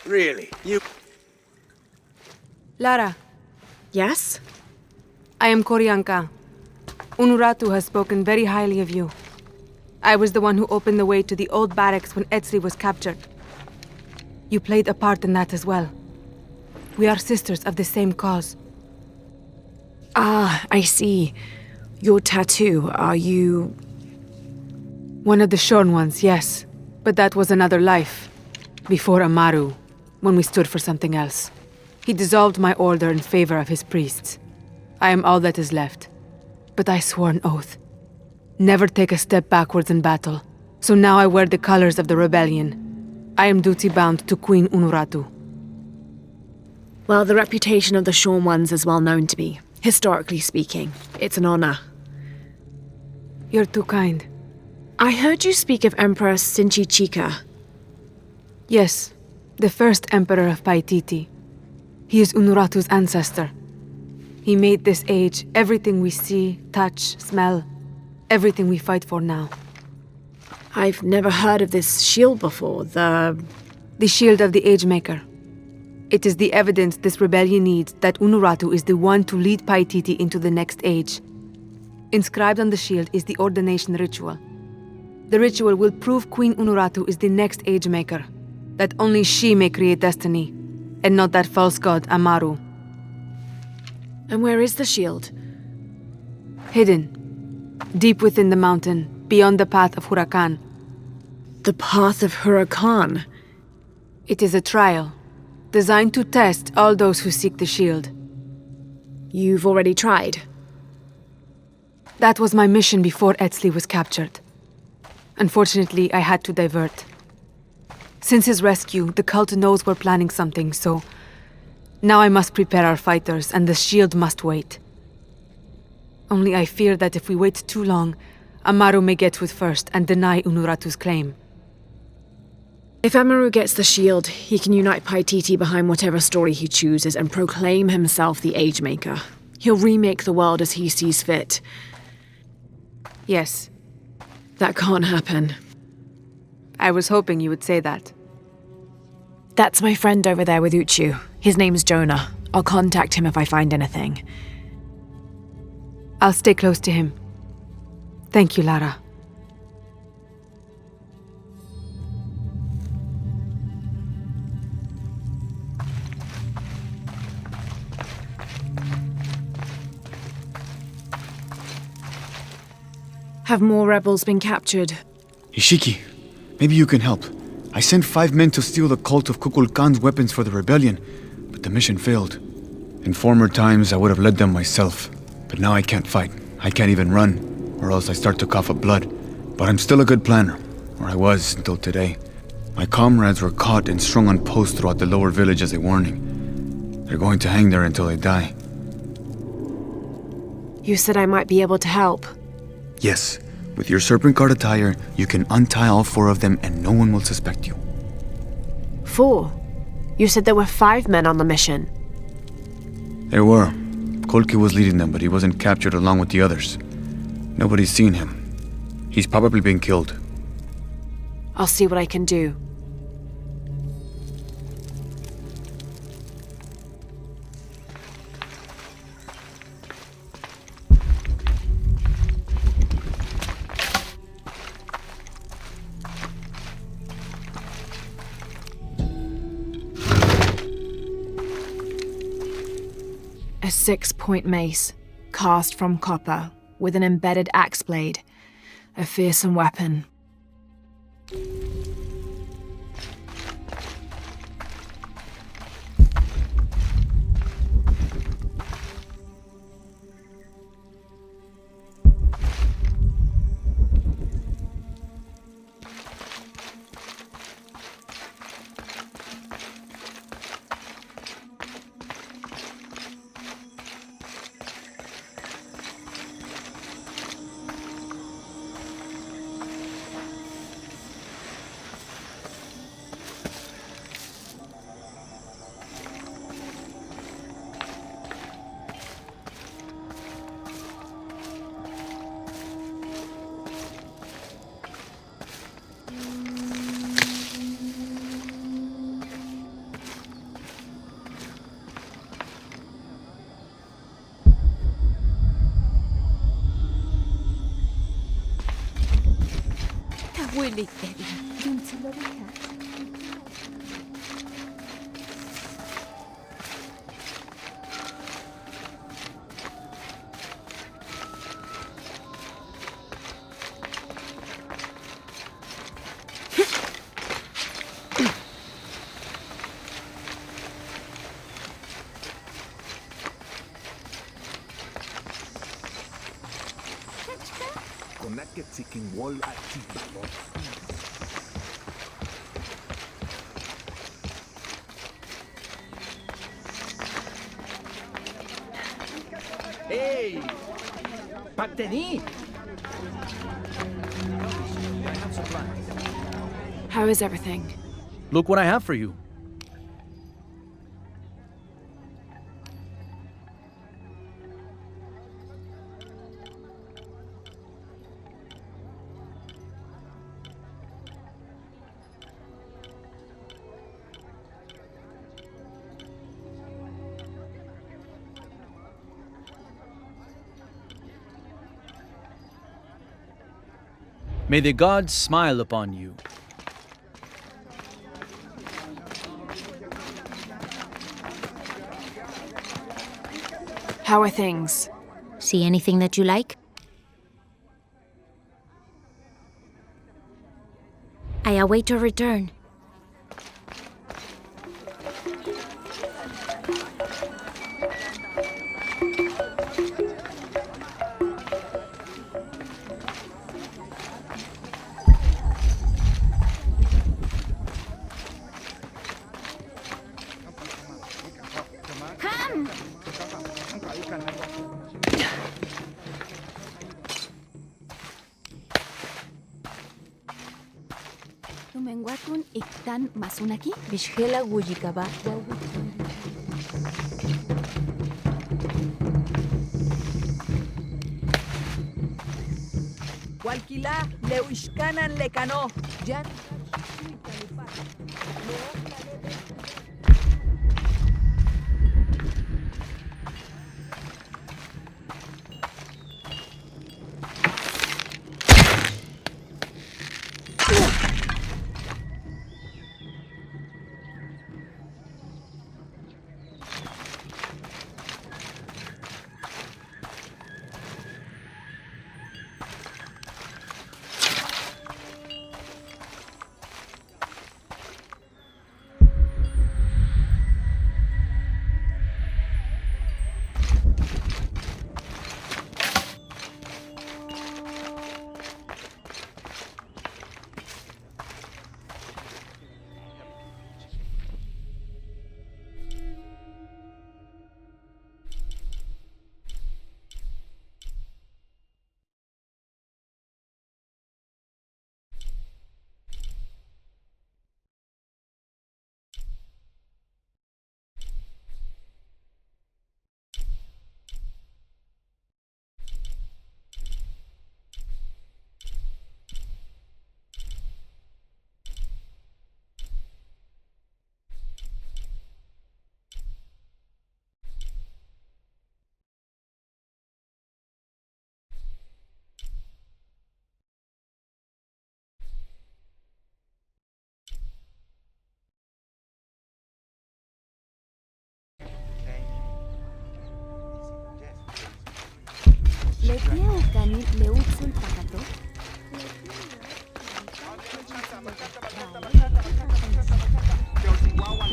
Really? You... Lara, Yes? I am Koryanka. Unuratu has spoken very highly of you. I was the one who opened the way to the old barracks when Etli was captured. You played a part in that as well. We are sisters of the same cause. Ah, I see. Your tattoo, are you... One of the shorn ones, yes. But that was another life. Before Amaru, when we stood for something else. He dissolved my order in favor of his priests. I am all that is left. But I swore an oath. Never take a step backwards in battle. So now I wear the colors of the rebellion. I am duty-bound to Queen Unuratu. Well, the reputation of the Shorn Ones is well known to me. Historically speaking, it's an honor. You're too kind. I heard you speak of Emperor Sinchichika. Yes, the first emperor of Paititi. He is Unuratu's ancestor. He made this age everything we see, touch, smell, everything we fight for now. I've never heard of this shield before, The shield of the Age Maker. It is the evidence this rebellion needs that Unuratu is the one to lead Paititi into the next age. Inscribed on the shield is the ordination ritual. The ritual will prove Queen Unuratu is the next Age Maker, that only she may create destiny, and not that false god Amaru. And where is the shield? Hidden, deep within the mountain, beyond the path of Huracan. The path of Huracan. It is a trial, designed to test all those who seek the shield. You've already tried? That was my mission before Etli was captured. Unfortunately, I had to divert. Since his rescue, the cult knows we're planning something, so... Now I must prepare our fighters, and the shield must wait. Only I fear that if we wait too long, Amaru may get to it first and deny Unuratu's claim. If Amaru gets the shield, he can unite Paititi behind whatever story he chooses and proclaim himself the Age Maker. He'll remake the world as he sees fit. Yes. That can't happen. I was hoping you would say that. That's my friend over there with Uchu. His name's Jonah. I'll contact him if I find anything. I'll stay close to him. Thank you, Lara. Have more rebels been captured? Ishiki, maybe you can help. I sent 5 men to steal the cult of Kukulkan's weapons for the rebellion, but the mission failed. In former times, I would have led them myself. But now I can't fight. I can't even run, or else I start to cough up blood. But I'm still a good planner, or I was until today. My comrades were caught and strung on posts throughout the lower village as a warning. They're going to hang there until they die. You said I might be able to help. Yes, with your serpent guard attire, you can untie all 4 of them and no one will suspect you. 4? You said there were 5 men on the mission. There were. Kolki was leading them, but he wasn't captured along with the others. Nobody's seen him. He's probably been killed. I'll see what I can do. A 6-point mace, cast from copper, with an embedded axe blade. A fearsome weapon. Willy Teddy. Hey! Pateni! How is everything? Look what I have for you. May the gods smile upon you. How are things? See anything that you like? I await your return. Tumenguatun iktan masunaki? Bishkela wujikaba. Walkila leuishkanan lekano. Jan. Letia ukani leutsul pakato?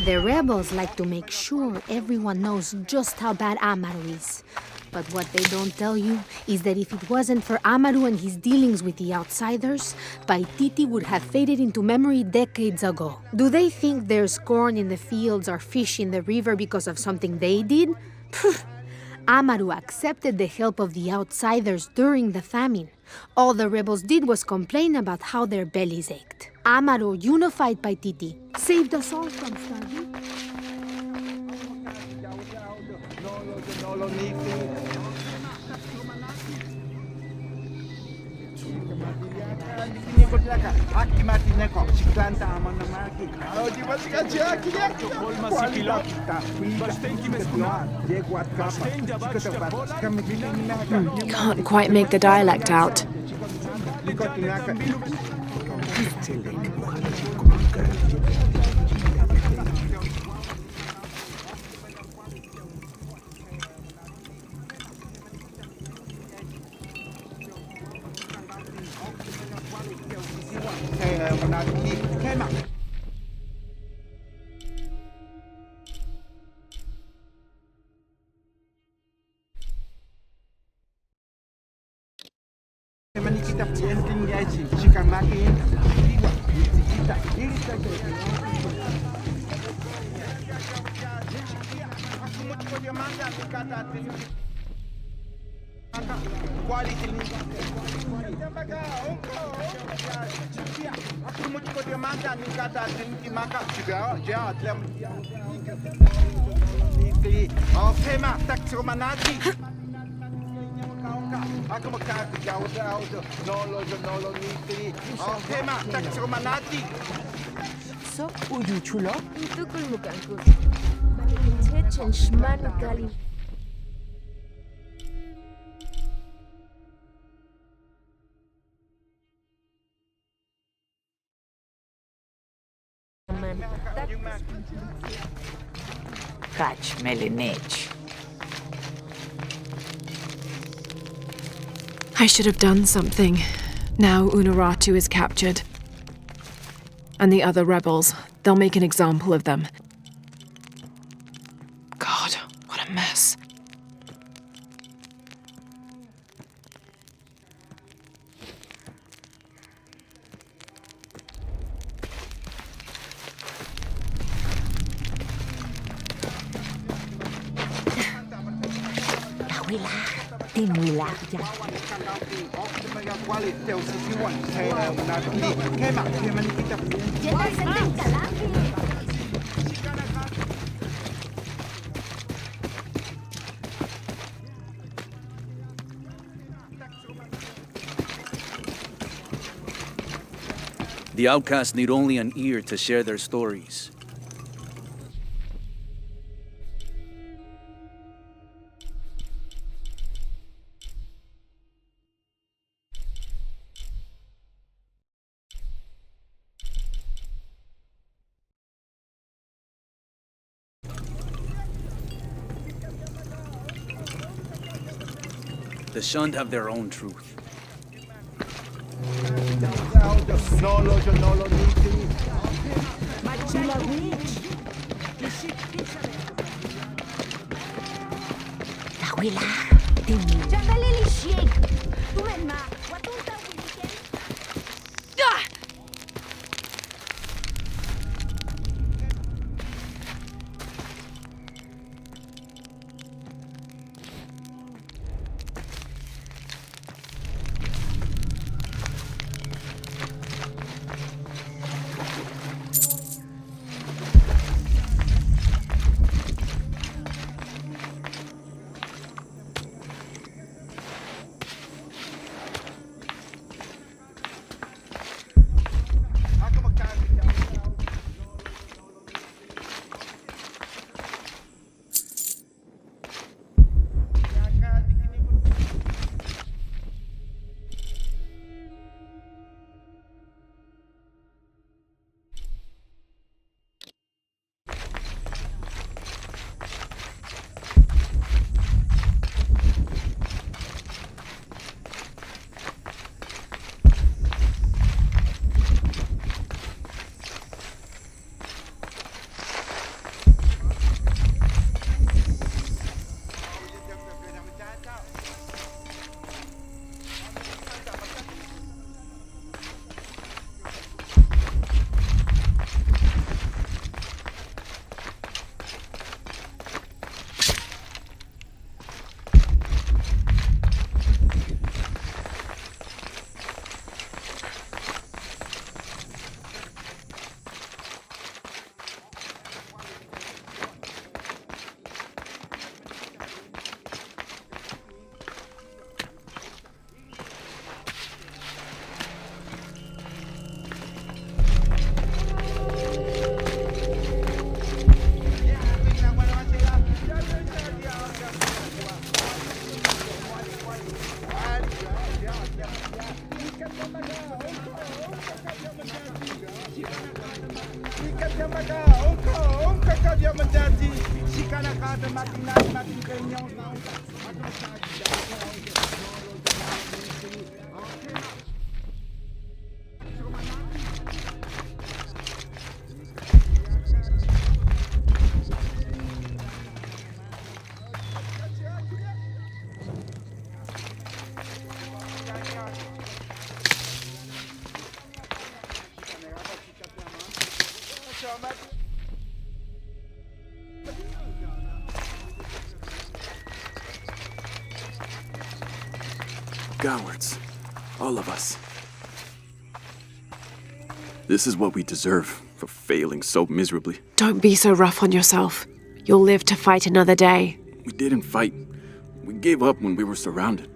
The rebels like to make sure everyone knows just how bad Amaru is. But what they don't tell you is that if it wasn't for Amaru and his dealings with the outsiders, Paititi would have faded into memory decades ago. Do they think there's corn in the fields or fish in the river because of something they did? Pfft. Amaru accepted the help of the outsiders during the famine. All the rebels did was complain about how their bellies ached. Amaru unified Paititi, saved us all from starving. Can't quite make the dialect out. So, uyu chulo. Tukul mukangkut. Balik cecen shman kali. Catch Melinich. I should have done something. Now Unuratu is captured. And the other rebels, they'll make an example of them. God, what a mess. The outcasts need only an ear to share their stories. The shunned have their own truth. Cowards. All of us. This is what we deserve for failing so miserably. Don't be so rough on yourself. You'll live to fight another day. We didn't fight. We gave up when we were surrounded.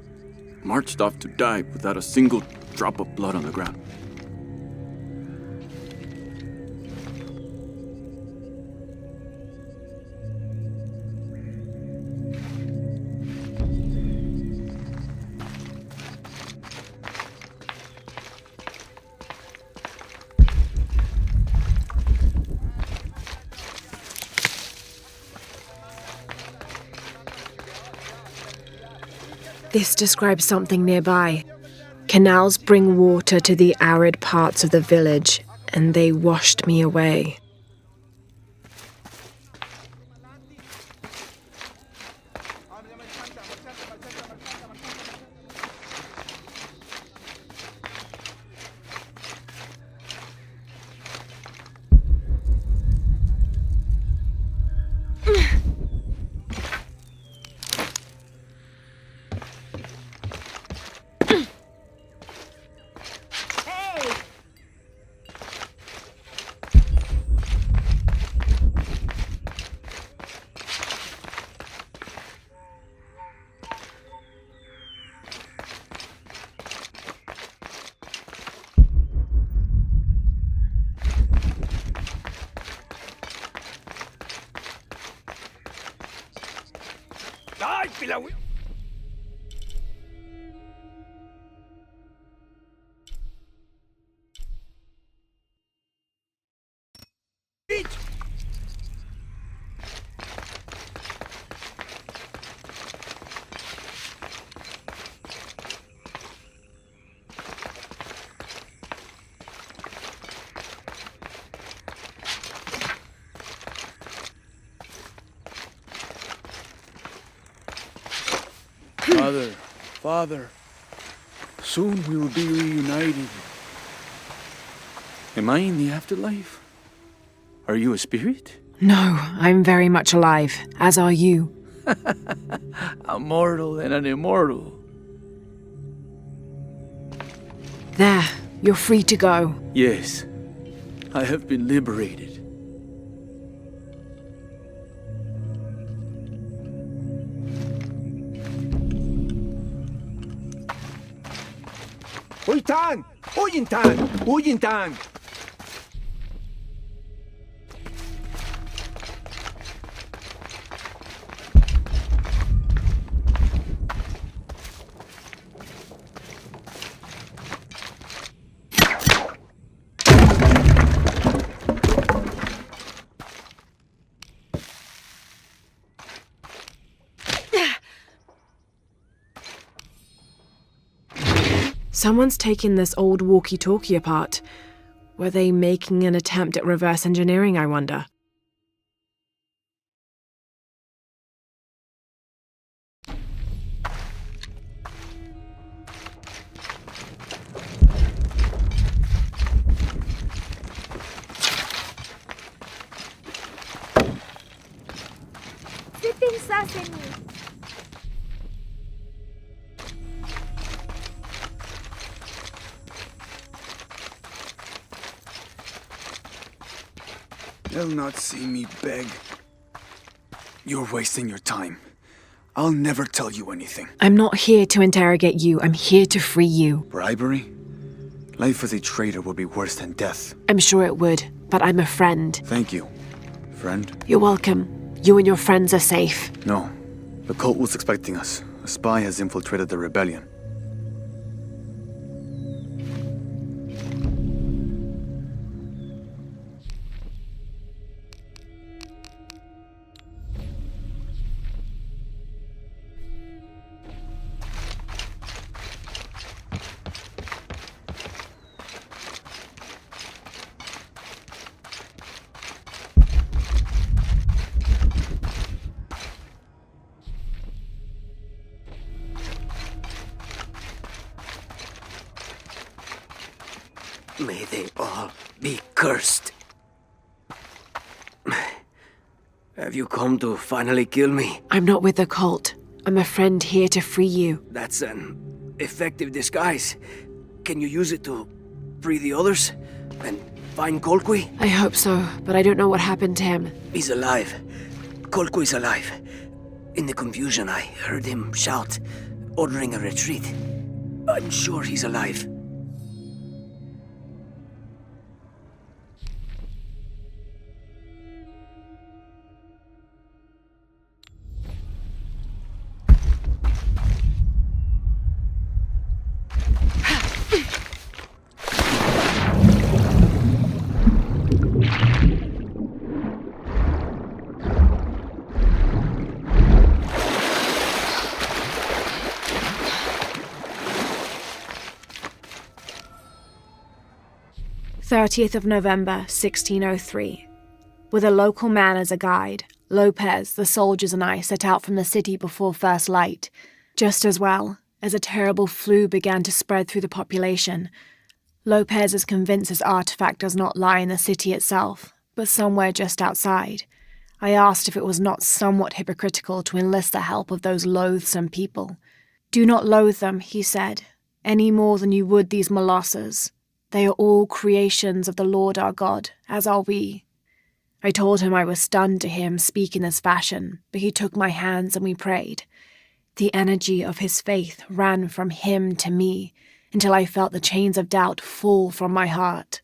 Marched off to die without a single drop of blood on the ground. This describes something nearby. Canals bring water to the arid parts of the village, and they washed me away. ¡Ay, pilawi! Father, soon we will be reunited. Am I in the afterlife? Are you a spirit? No, I'm very much alive, as are you. A mortal and an immortal. There, you're free to go. Yes, I have been liberated. Uytan! Uyintan! Uyintan! Someone's taken this old walkie-talkie apart. Were they making an attempt at reverse engineering, I wonder? Sitting sesame. They'll not see me beg. You're wasting your time. I'll never tell you anything. I'm not here to interrogate you. I'm here to free you. Bribery? Life as a traitor would be worse than death. I'm sure it would, but I'm a friend. Thank you, friend. You're welcome. You and your friends are safe. No. The cult was expecting us. A spy has infiltrated the rebellion. May they all be cursed. Have you come to finally kill me? I'm not with the cult. I'm a friend here to free you. That's an effective disguise. Can you use it to free the others? And find Colqui? I hope so, but I don't know what happened to him. He's alive. Colqui's alive. In the confusion, I heard him shout, ordering a retreat. I'm sure he's alive. November 1603. With a local man as a guide, Lopez, the soldiers, and I set out from the city before first light. Just as well, as a terrible flu began to spread through the population. Lopez is convinced his artifact does not lie in the city itself, but somewhere just outside. I asked if it was not somewhat hypocritical to enlist the help of those loathsome people. Do not loathe them, he said, any more than you would these molosses. They are all creations of the Lord our God, as are we. I told him I was stunned to hear him speak in this fashion, but he took my hands and we prayed. The energy of his faith ran from him to me, until I felt the chains of doubt fall from my heart.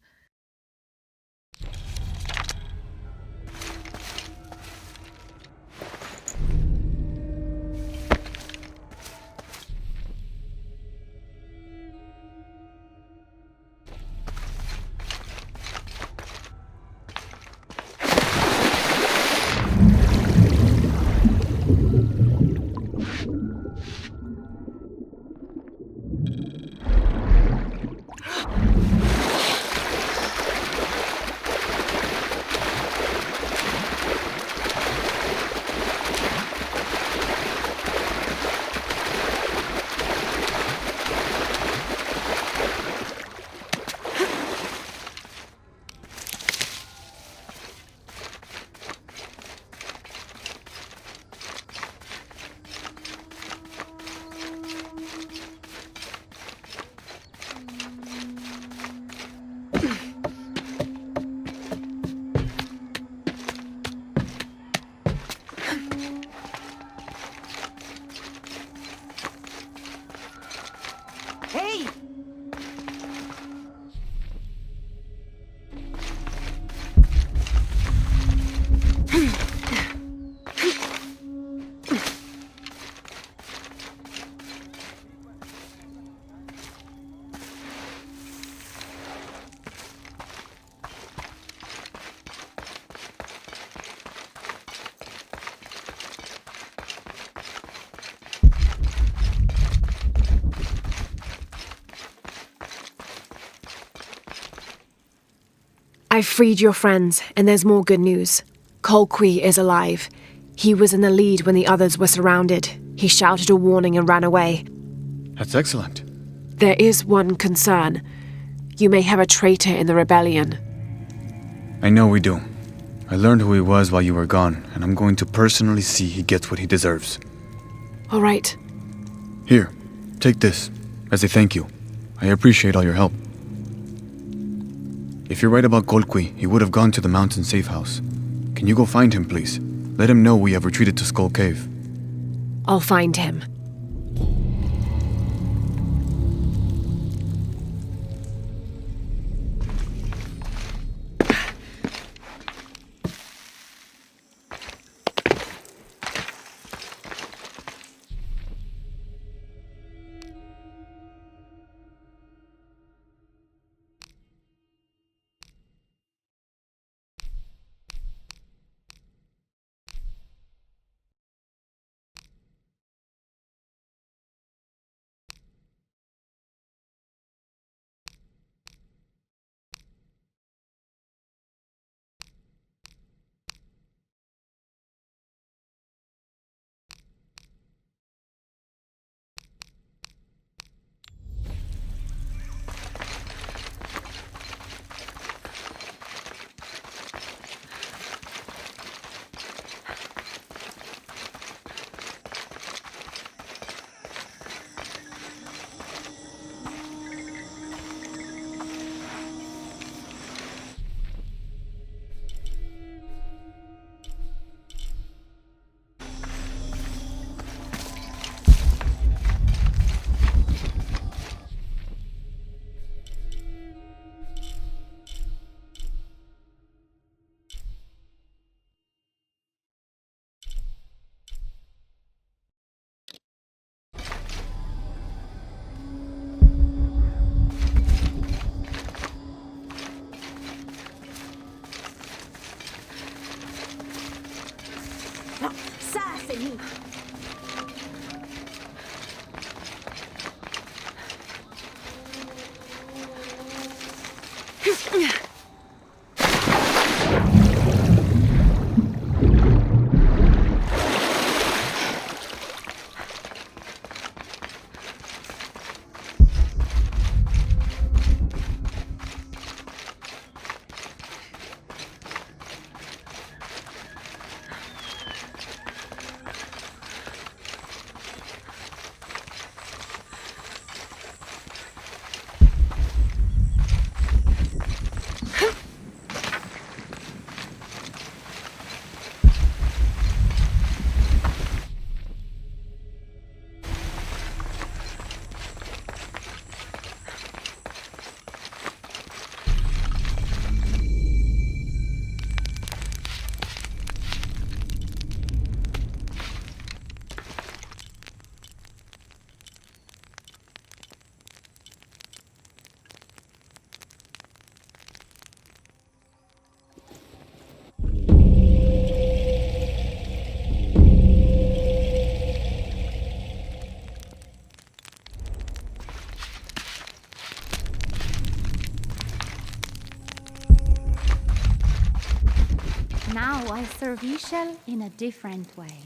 I've freed your friends, and there's more good news. Colqui is alive. He was in the lead when the others were surrounded. He shouted a warning and ran away. That's excellent. There is one concern. You may have a traitor in the rebellion. I know we do. I learned who he was while you were gone, and I'm going to personally see he gets what he deserves. All right. Here, take this, as a thank you. I appreciate all your help. If you're right about Colqui, he would have gone to the mountain safe house. Can you go find him, please? Let him know we have retreated to Skull Cave. I'll find him. Now I serve Ishel in a different way.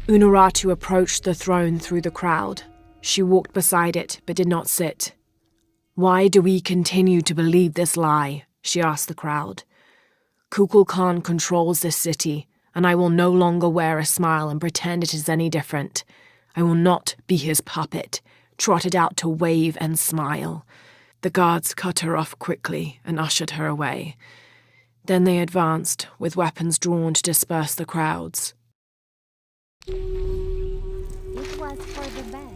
Unuratu approached the throne through the crowd. She walked beside it, but did not sit. "Why do we continue to believe this lie?" she asked the crowd. "Kukul Khan controls this city, and I will no longer wear a smile and pretend it is any different. I will not be his puppet, trotted out to wave and smile." The guards cut her off quickly and ushered her away. Then they advanced, with weapons drawn to disperse the crowds. It was for the best.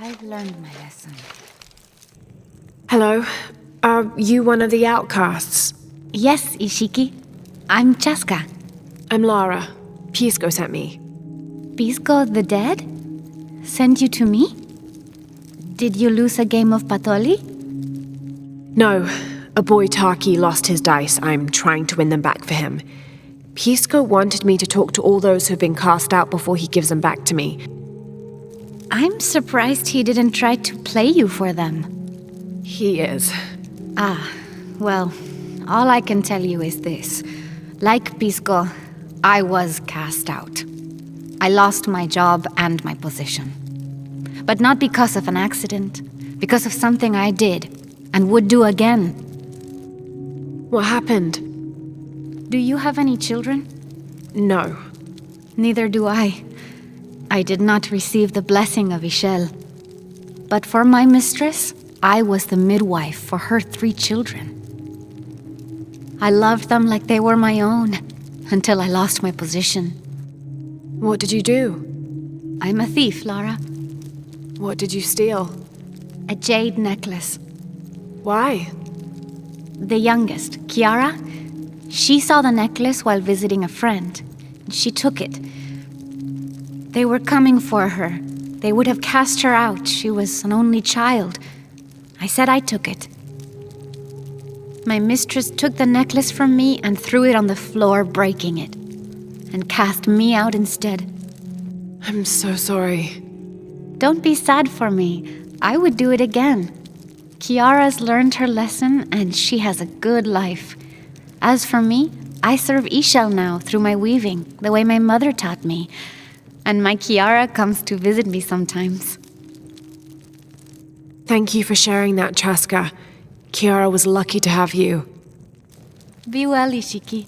I've learned my lesson. "Hello. Are you one of the outcasts?" Yes, Ishiki. I'm Chaska. "I'm Lara. Pisco sent me." Pisco the dead? Sent you to me? Did you lose a game of Patoli? "No. A boy Taki lost his dice. I'm trying to win them back for him. Pisco wanted me to talk to all those who've been cast out before he gives them back to me." I'm surprised he didn't try to play you for them. "He is." Ah, well, all I can tell you is this. Like Pisco, I was cast out. I lost my job and my position. But not because of an accident, because of something I did and would do again. "What happened?" Do you have any children? "No." Neither do I. I did not receive the blessing of Ishel. But for my mistress, I was the midwife for her 3 children. I loved them like they were my own, until I lost my position. "What did you do?" I'm a thief, Lara. "What did you steal?" A jade necklace. "Why?" The youngest, Kiara, she saw the necklace while visiting a friend. She took it. They were coming for her. They would have cast her out. She was an only child. I said I took it. My mistress took the necklace from me and threw it on the floor, breaking it, and cast me out instead. "I'm so sorry." Don't be sad for me. I would do it again. Kiara's learned her lesson, and she has a good life. As for me, I serve Ishel now through my weaving, the way my mother taught me. And my Kiara comes to visit me sometimes. Thank you for sharing that, Chaska. Kiara was lucky to have you. Be well, Ishiki.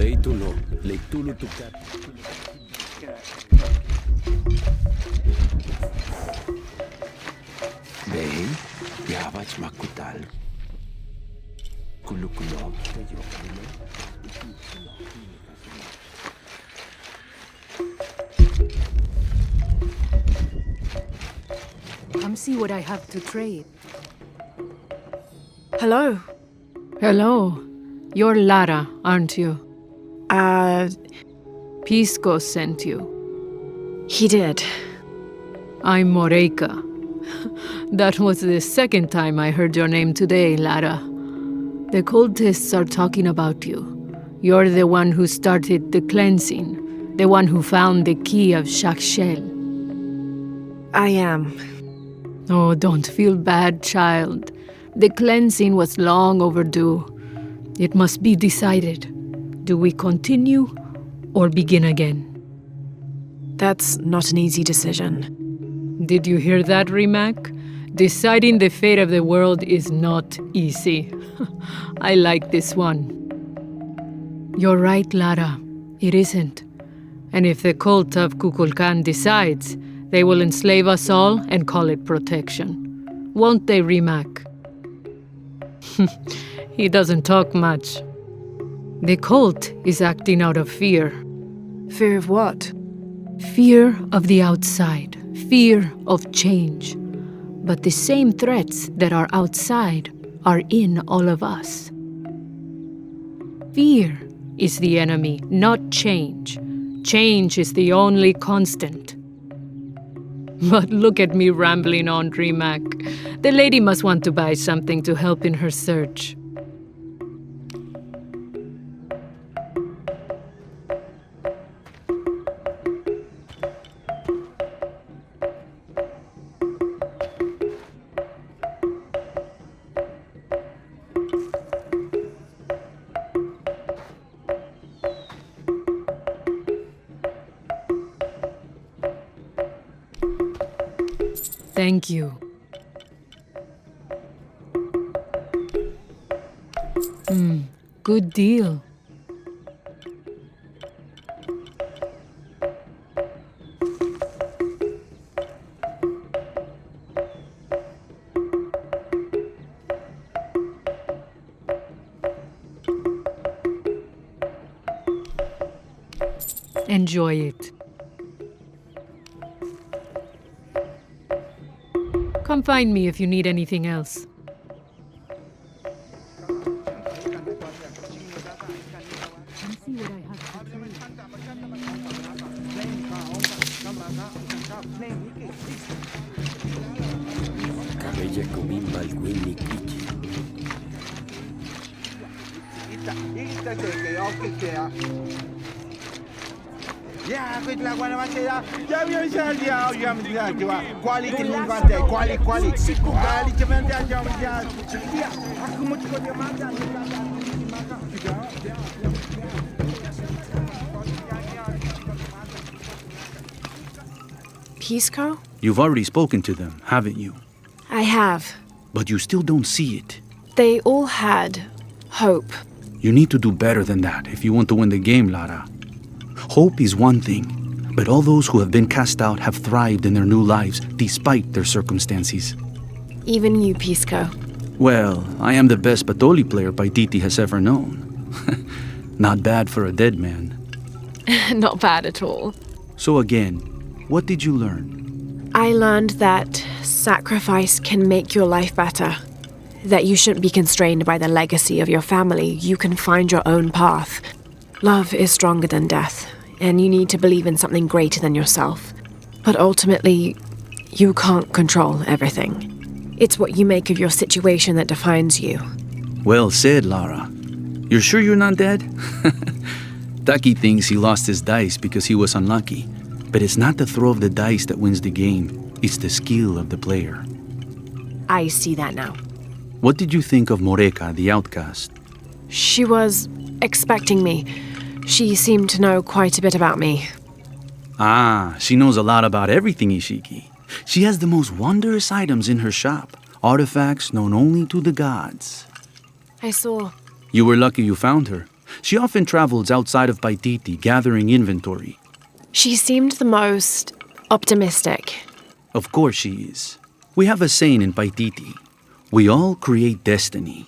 Leitulo, leitulo tukat. Bey, yavaş makutal. Kulukulo, Come see what I have to trade. Hello. Hello. You're Lara, aren't you? Pisco sent you. He did. I'm Moreika. That was the second time I heard your name today, Lara. The cultists are talking about you. You're the one who started the cleansing, the one who found the key of Shakshel. I am. Oh, don't feel bad, child. The cleansing was long overdue. It must be decided. Do we continue or begin again? That's not an easy decision. Did you hear that, Rimac? Deciding the fate of the world is not easy. I like this one. You're right, Lara. It isn't. And if the cult of Kukulkan decides, they will enslave us all and call it protection. Won't they, Rimac? He doesn't talk much. The cult is acting out of fear. Fear of what? Fear of the outside. Fear of change. But the same threats that are outside are in all of us. Fear is the enemy, not change. Change is the only constant. But look at me rambling on, Rimac. The lady must want to buy something to help in her search. Thank you. Good deal. Enjoy it. Come find me if you need anything else. Cabella kumimba alquini kichi. Yeah, quit la guana machera. Ya vi ya ya quality mungante, quality. Quality mungante ya. Ya, aku mau cuci mata. Pisco? You've already spoken to them, haven't you? I have. But you still don't see it. They all had hope. You need to do better than that if you want to win the game, Lara. Hope is one thing, but all those who have been cast out have thrived in their new lives despite their circumstances. Even you, Pisco. Well, I am the best Batoli player Paititi has ever known. Not bad for a dead man. Not bad at all. So again, what did you learn? I learned that sacrifice can make your life better. That you shouldn't be constrained by the legacy of your family. You can find your own path. Love is stronger than death, and you need to believe in something greater than yourself. But ultimately, you can't control everything. It's what you make of your situation that defines you. Well said, Lara. You're sure you're not dead? Taki thinks he lost his dice because he was unlucky. But it's not the throw of the dice that wins the game. It's the skill of the player. I see that now. What did you think of Moreika, the outcast? She was expecting me. She seemed to know quite a bit about me. Ah, she knows a lot about everything, Ishiki. She has the most wondrous items in her shop. Artifacts known only to the gods. I saw. You were lucky you found her. She often travels outside of Paititi gathering inventory. She seemed the most optimistic. Of course she is. We have a saying in Paititi. We all create destiny.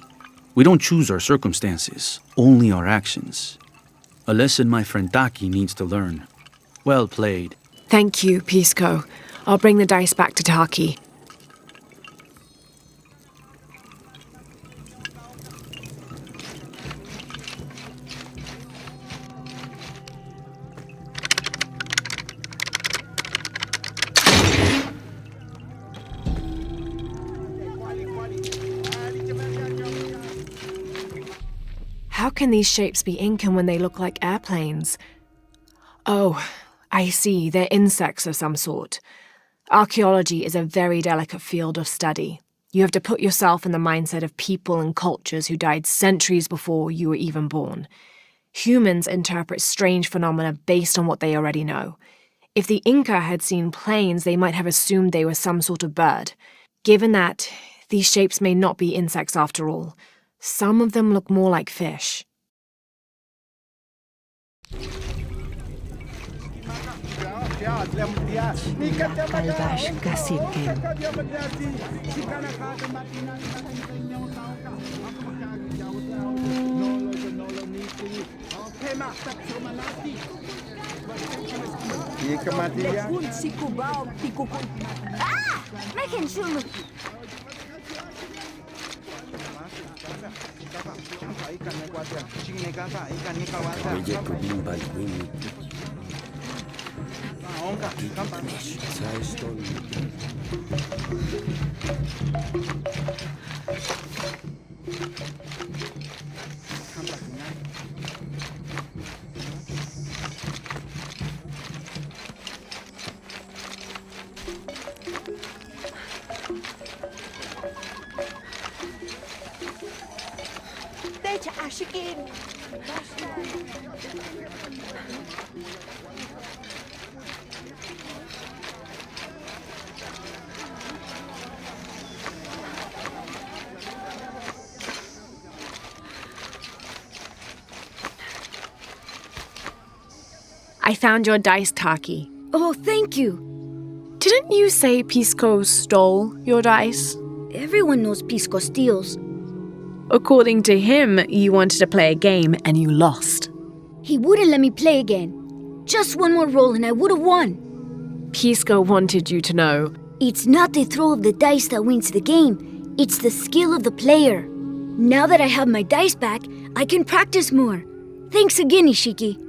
We don't choose our circumstances, only our actions. A lesson my friend Taki needs to learn. Well played. Thank you, Pisco. I'll bring the dice back to Taki. How can these shapes be Incan when they look like airplanes? Oh, I see. They're insects of some sort. Archaeology is a very delicate field of study. You have to put yourself in the mindset of people and cultures who died centuries before you were even born. Humans interpret strange phenomena based on what they already know. If the Inca had seen planes, they might have assumed they were some sort of bird. Given that, these shapes may not be insects after all. Some of them look more like fish. I found your dice, Taki. Oh, thank you. Didn't you say Pisco stole your dice? Everyone knows Pisco steals. According to him, you wanted to play a game and you lost. He wouldn't let me play again. Just one more roll and I would have won. Pisco wanted you to know. It's not the throw of the dice that wins the game. It's the skill of the player. Now that I have my dice back, I can practice more. Thanks again, Ishiki.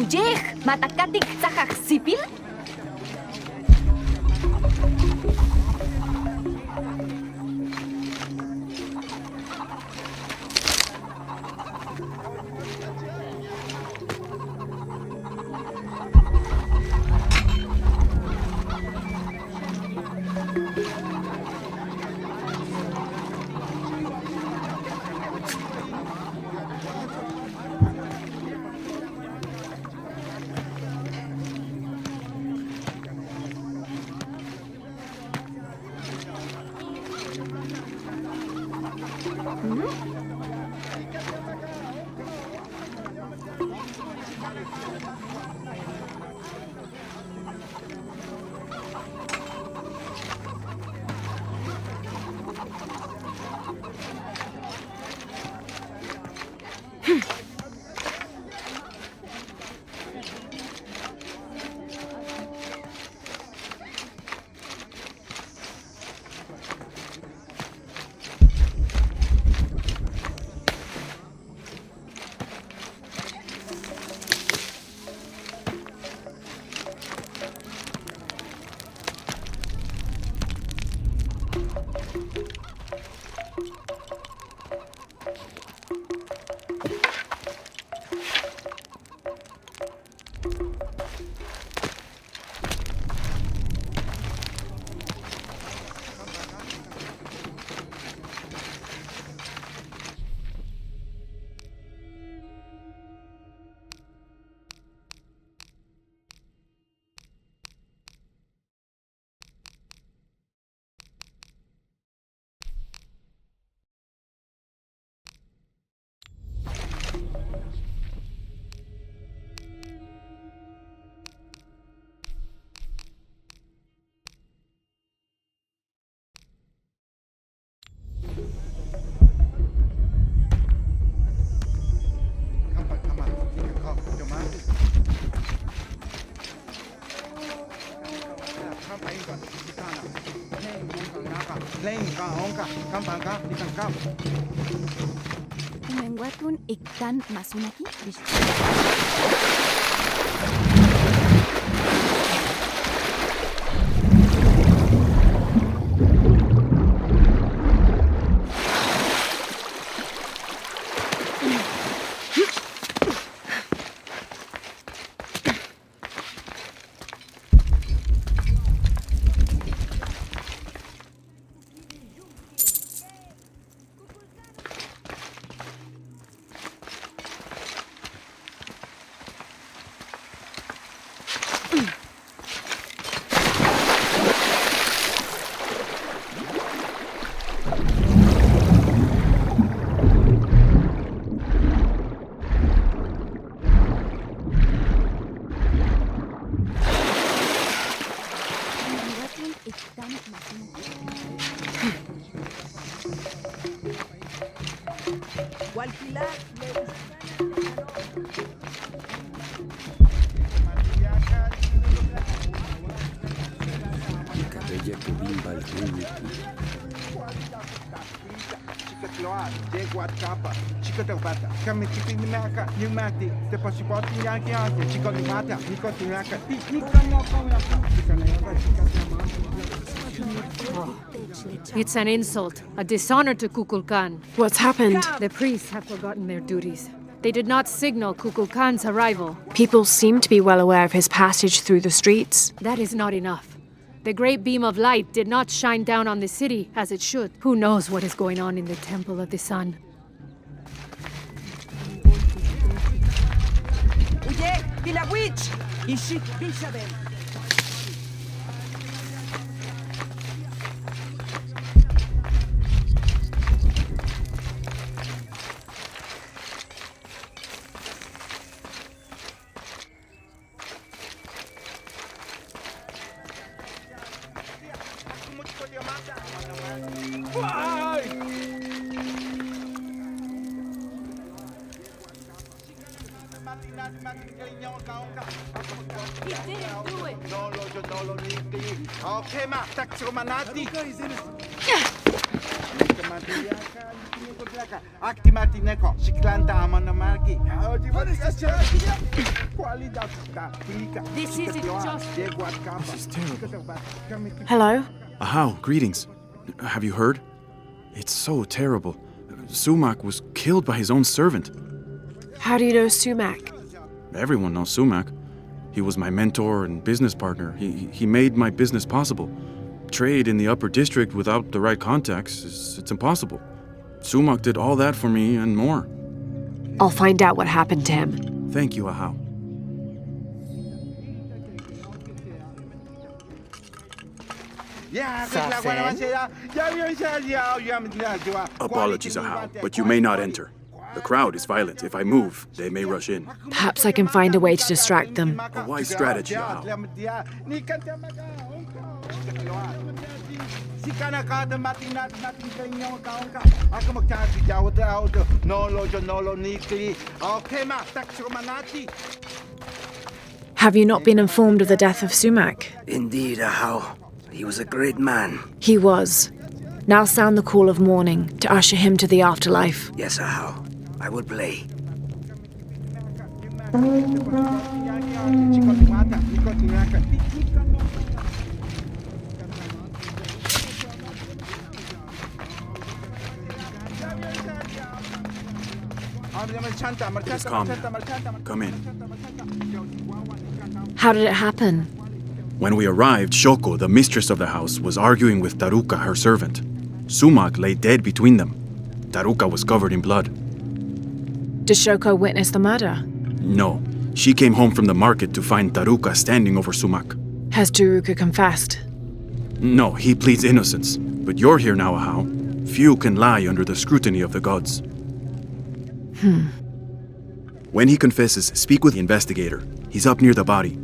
Ujeh, matakatik sakak sipil? Umengwatun iktan masunaki. Cabella que bimba al Winnie It's an insult, a dishonor to Kukulkan. What's happened? The priests have forgotten their duties. They did not signal Kukulkan's arrival. People seem to be well aware of his passage through the streets. That is not enough. The great beam of light did not shine down on the city as it should. Who knows what is going on in the Temple of the Sun? la witch! Ishik Bishabel! This isn't just... This is terrible. Hello? Ahau, greetings. Have you heard? It's so terrible. Sumac was killed by his own servant. How do you know Sumac? Everyone knows Sumac. He was my mentor and business partner. He made my business possible. Trade in the upper district without the right contacts, it's impossible. Sumac did all that for me and more. I'll find out what happened to him. Thank you, Ahau. Apologies, Ahau, but you may not enter. The crowd is violent. If I move, they may rush in. Perhaps I can find a way to distract them. A wise strategy, Ahau. Have you not been informed of the death of Sumac? Indeed, Ahau. He was a great man. He was. Now sound the call of mourning to usher him to the afterlife. Yes, Ahau. I will play. It is calm now. Come in. How did it happen? When we arrived, Shoko, the mistress of the house, was arguing with Taruka, her servant. Sumac lay dead between them. Taruka was covered in blood. Did Shoko witness the murder? No. She came home from the market to find Taruka standing over Sumac. Has Taruka confessed? No, he pleads innocence. But you're here now, Ahau. Few can lie under the scrutiny of the gods. When he confesses, speak with the investigator. He's up near the body.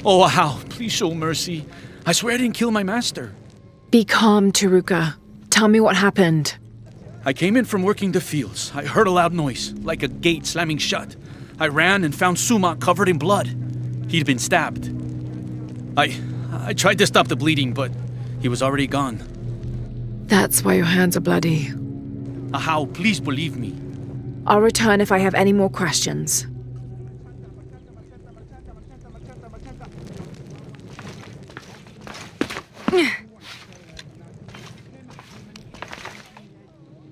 Oh, Ahau, please show mercy. I swear I didn't kill my master. Be calm, Taruka. Tell me what happened. I came in from working the fields. I heard a loud noise, like a gate slamming shut. I ran and found Sumac covered in blood. He'd been stabbed. I tried to stop the bleeding, but he was already gone. That's why your hands are bloody. Ahau, please believe me. I'll return if I have any more questions.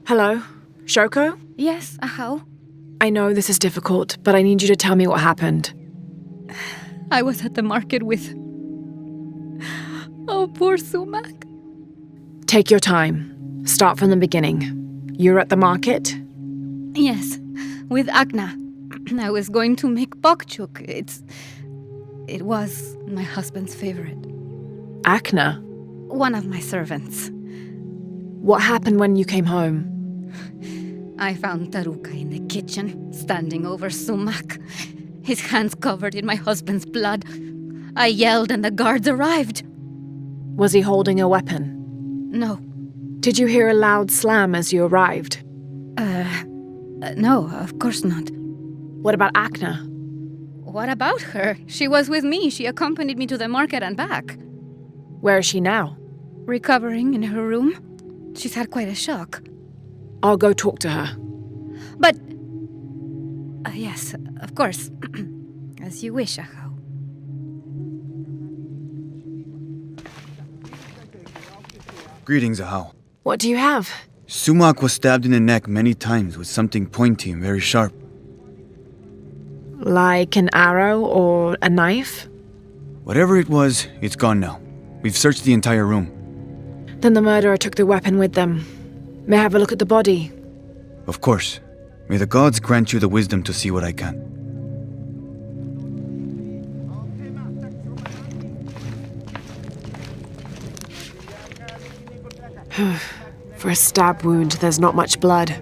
Hello? Shoko? Yes, Ahau? I know this is difficult, but I need you to tell me what happened. I was at the market with... Oh, poor Sumac. Take your time. Start from the beginning. You're at the market? Yes, with Agna. I was going to make bokchuk. It was my husband's favorite. Agna? One of my servants. What happened when you came home? I found Taruka in the kitchen, standing over Sumac, his hands covered in my husband's blood. I yelled and the guards arrived. Was he holding a weapon? No. Did you hear a loud slam as you arrived? No, of course not. What about Agna? What about her? She was with me. She accompanied me to the market and back. Where is she now? Recovering in her room. She's had quite a shock. I'll go talk to her. But... yes, of course. As you wish, Ahau. Greetings, Ahau. What do you have? Sumac was stabbed in the neck many times with something pointy and very sharp. Like an arrow or a knife? Whatever it was, it's gone now. We've searched the entire room. Then the murderer took the weapon with them. May I have a look at the body? Of course. May the gods grant you the wisdom to see what I can. For a stab wound, there's not much blood.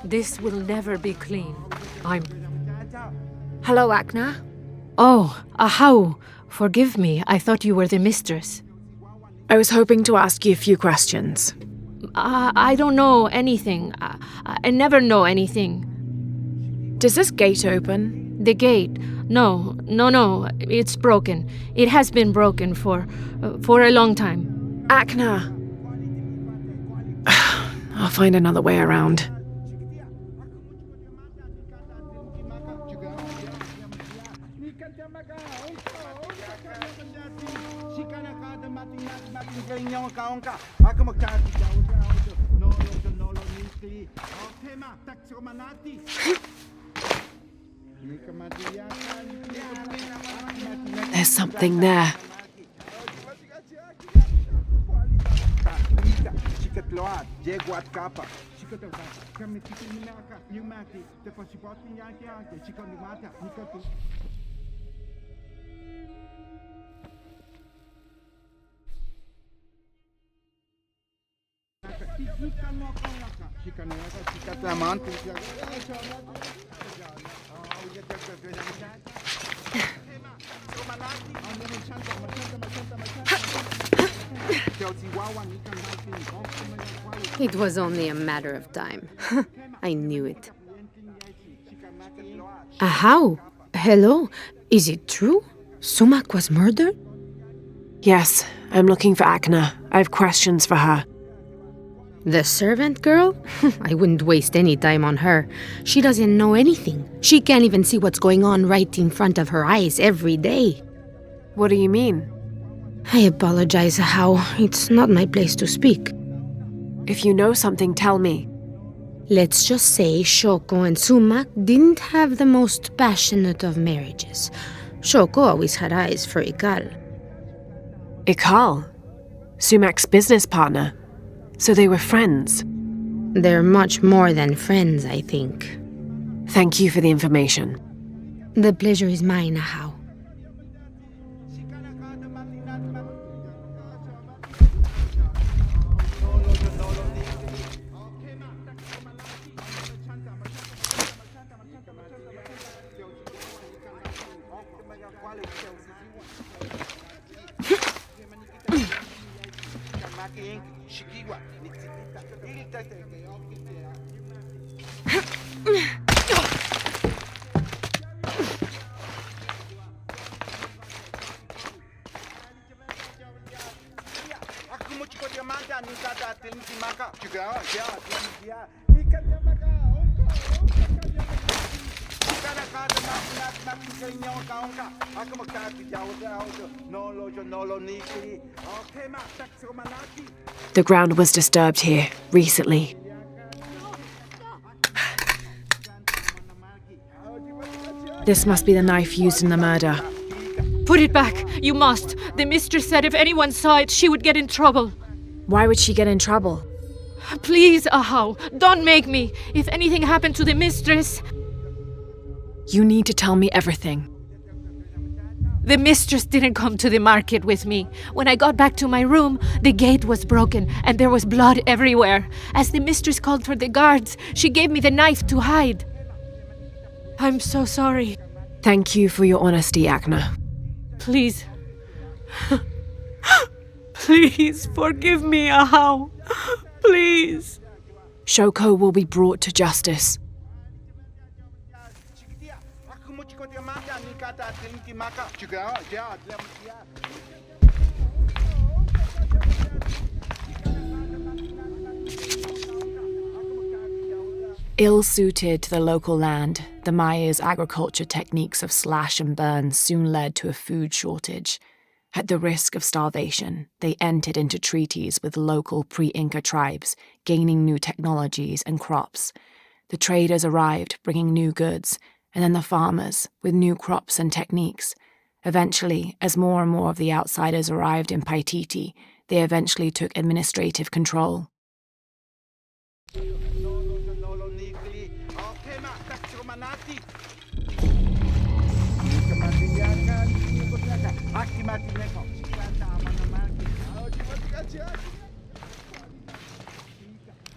This will never be clean. Hello, Agna. Oh, Ahau. Forgive me. I thought you were the mistress. I was hoping to ask you a few questions. I don't know anything. I never know anything. Does this gate open? The gate? No. It's broken. It has been broken for a long time. Agna! I'll find another way around. There's something there. It was only a matter of time. I knew it. How? Hello? Is it true? Sumac was murdered? Yes, I'm looking for Agna. I have questions for her. The servant girl? I wouldn't waste any time on her. She doesn't know anything. She can't even see what's going on right in front of her eyes every day. What do you mean? I apologize, How. It's not my place to speak. If you know something, tell me. Let's just say Shoko and Sumac didn't have the most passionate of marriages. Shoko always had eyes for Ikal. Ikal? Sumac's business partner. So they were friends. They're much more than friends, I think. Thank you for the information. The pleasure is mine, Ahau. The ground was disturbed here recently. This must be the knife used in the murder. Put it back. You must. The mistress said if anyone saw it, she would get in trouble. Why would she get in trouble? Please, Ahau, don't make me. If anything happened to the mistress... You need to tell me everything. The mistress didn't come to the market with me. When I got back to my room, the gate was broken and there was blood everywhere. As the mistress called for the guards, she gave me the knife to hide. I'm so sorry. Thank you for your honesty, Akna. Please. Please forgive me, Ahau. Please. Shoko will be brought to justice. Ill-suited to the local land, the Maya's agriculture techniques of slash and burn soon led to a food shortage. At the risk of starvation, they entered into treaties with local pre-Inca tribes, gaining new technologies and crops. The traders arrived, bringing new goods, and then the farmers, with new crops and techniques. Eventually, as more and more of the outsiders arrived in Paititi, they eventually took administrative control.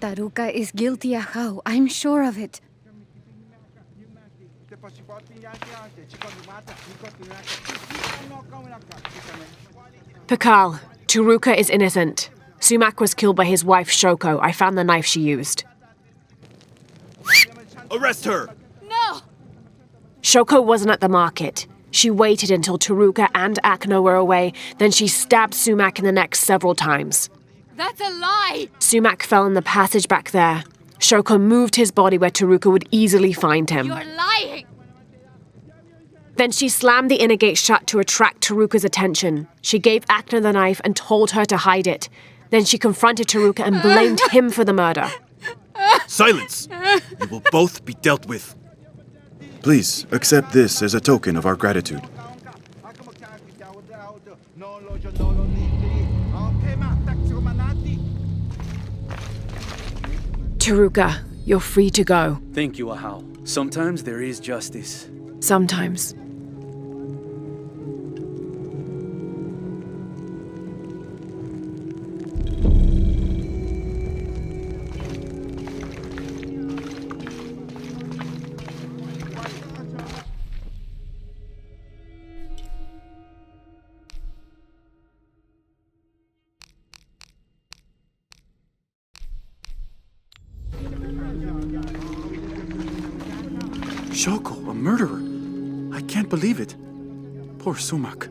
Taruka is guilty, Ahau. I'm sure of it. Pakal, Taruka is innocent. Sumac was killed by his wife Shoko. I found the knife she used. Arrest her! No! Shoko wasn't at the market. She waited until Taruka and Akno were away, then she stabbed Sumac in the neck several times. That's a lie! Sumac fell in the passage back there. Shoko moved his body where Taruka would easily find him. You're lying! Then she slammed the inner gate shut to attract Taruka's attention. She gave Akna the knife and told her to hide it. Then she confronted Taruka and blamed him for the murder. Silence! You will both be dealt with. Please, accept this as a token of our gratitude. Taruka, you're free to go. Thank you, Ahau. Sometimes there is justice. Sometimes. Shoko, a murderer? I can't believe it. Poor Sumac.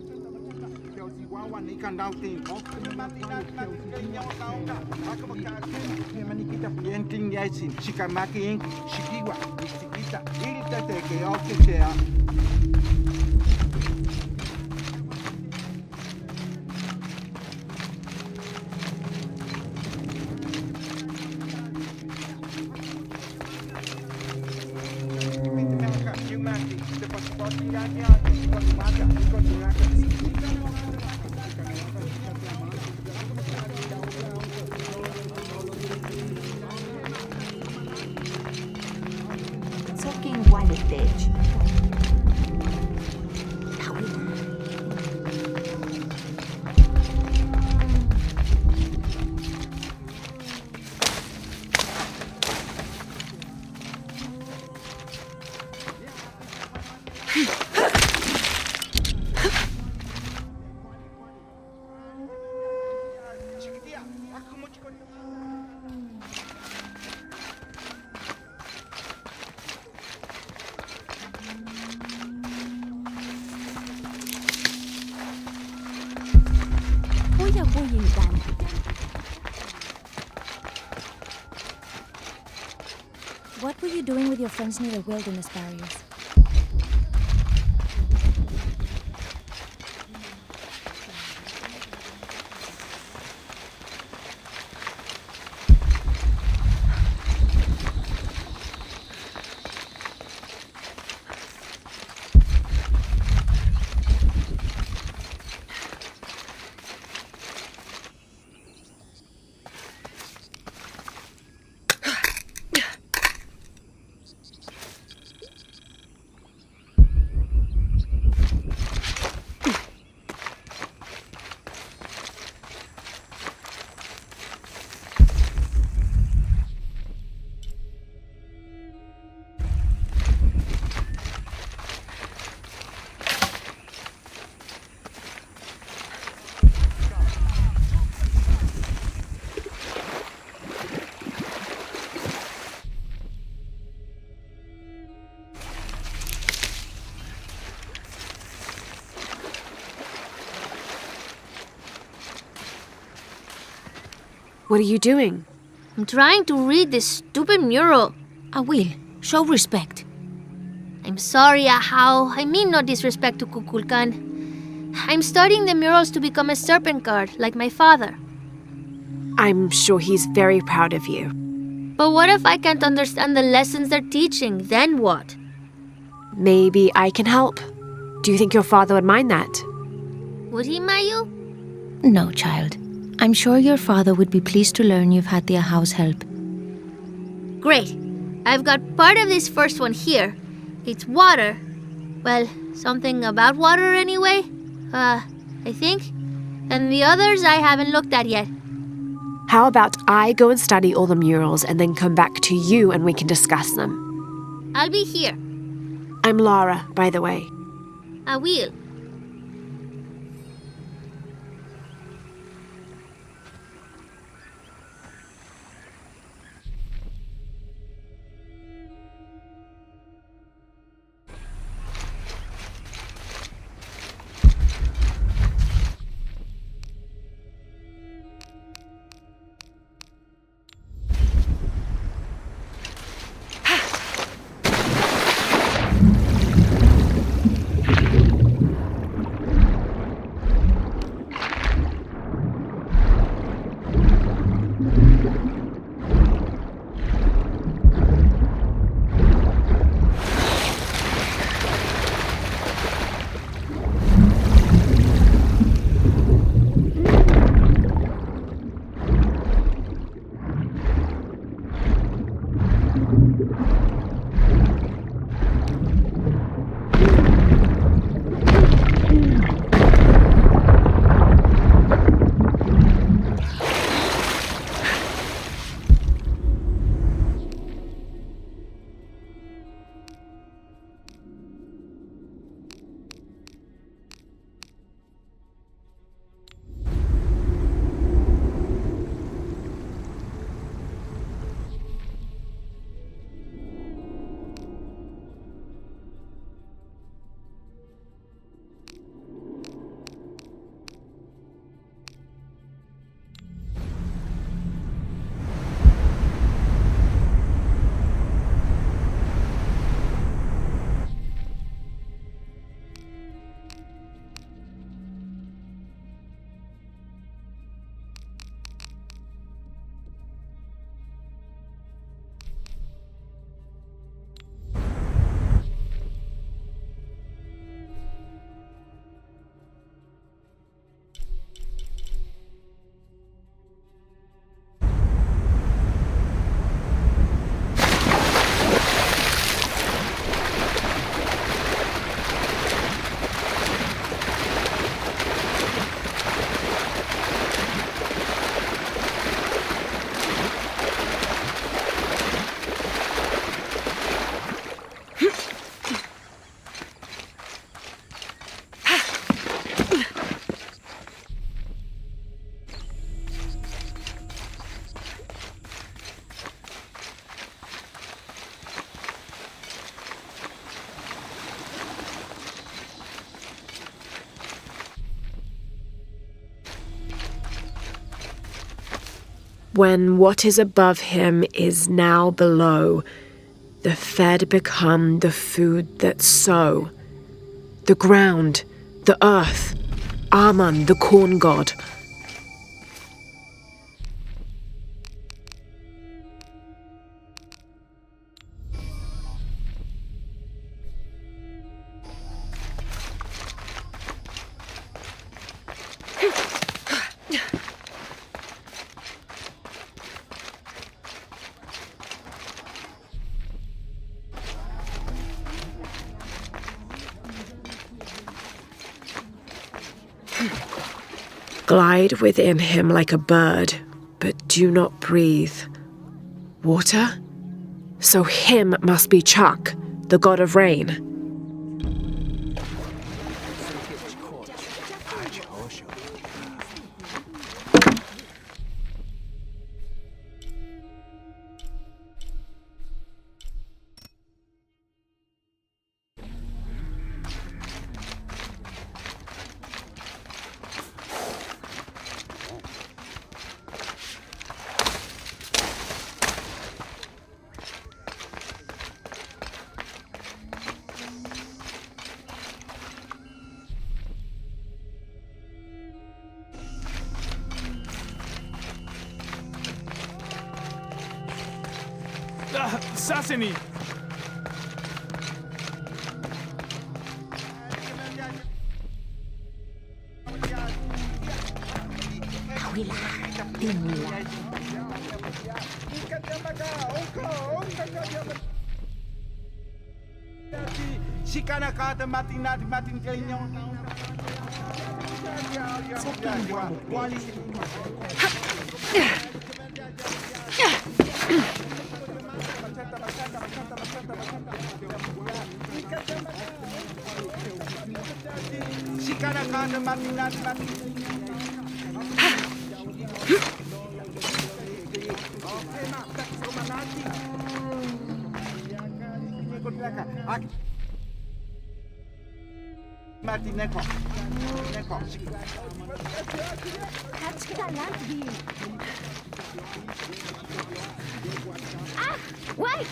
What were you doing with your friends near the wilderness barriers? What are you doing? I'm trying to read this stupid mural. I will. Show respect. I'm sorry, Ahau. I mean no disrespect to Kukulkan. I'm studying the murals to become a serpent guard, like my father. I'm sure he's very proud of you. But what if I can't understand the lessons they're teaching? Then what? Maybe I can help. Do you think your father would mind that? Would he, Mayu? No, child. I'm sure your father would be pleased to learn you've had the Ahau's help. Great. I've got part of this first one here. It's water. Well, something about water anyway. I think. And the others I haven't looked at yet. How about I go and study all the murals and then come back to you and we can discuss them? I'll be here. I'm Lara, by the way. I will. When what is above him is now below, the fed become the food that sow. The ground, the earth, Amun, the corn god. Glide within him like a bird, but do not breathe. Water? So him must be Chak, the god of rain. Assassini! Ah! Wait!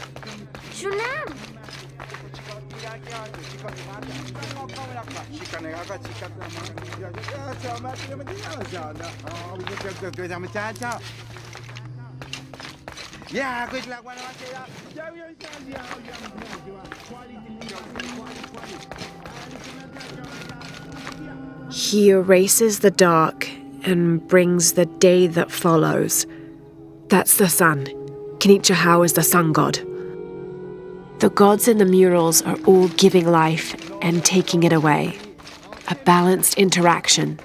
Shunam! He erases the dark and brings the day that follows. That's the sun. Kinichahau is the sun god. The gods in the murals are all giving life and taking it away. A balanced interaction.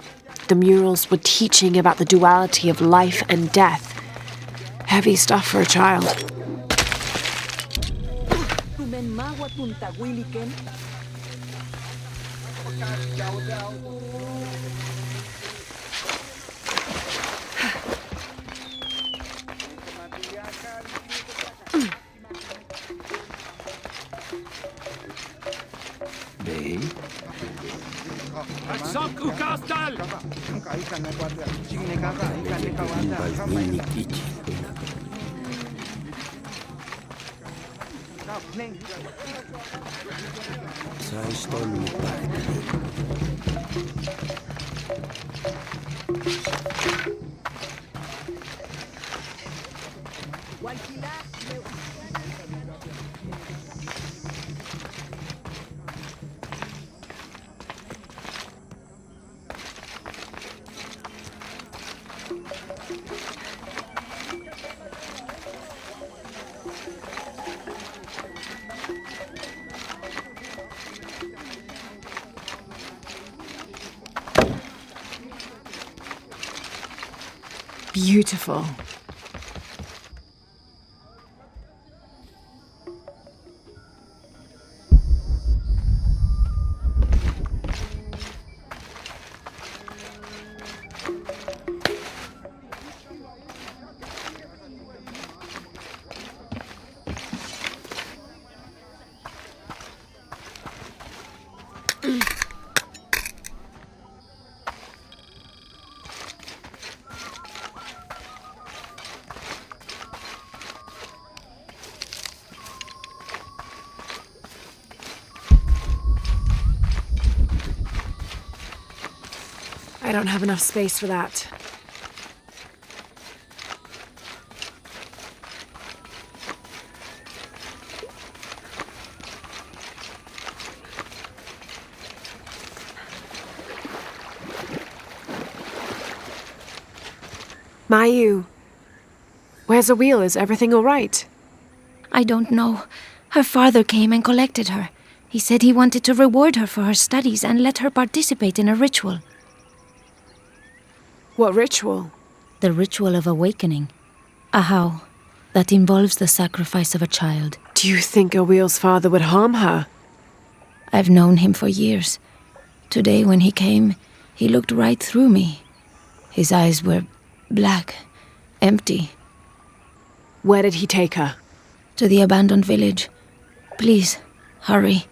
The murals were teaching about the duality of life and death. Heavy stuff for a child. Beautiful. don't have enough space for that. Mayu, where's Awil? Is everything all right? I don't know. Her father came and collected her. He said he wanted to reward her for her studies and let her participate in a ritual. What ritual? The ritual of awakening. Ahau. That involves the sacrifice of a child. Do you think Awil's father would harm her? I've known him for years. Today when he came, he looked right through me. His eyes were black, empty. Where did he take her? To the abandoned village. Please, hurry.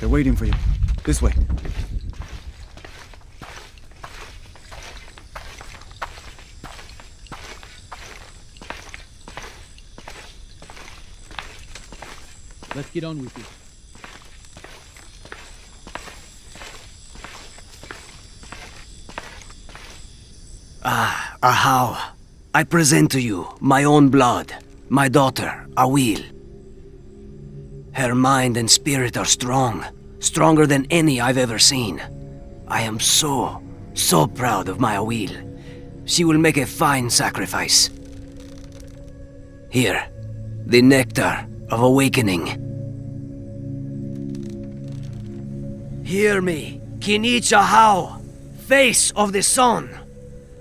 They're waiting for you. This way. Let's get on with it. Ahau, I present to you my own blood, my daughter, Awil. Her mind and spirit are strong, stronger than any I've ever seen. I am so proud of my Awil. She will make a fine sacrifice. Here, the nectar of awakening. Hear me, Kinich Ahau, face of the sun.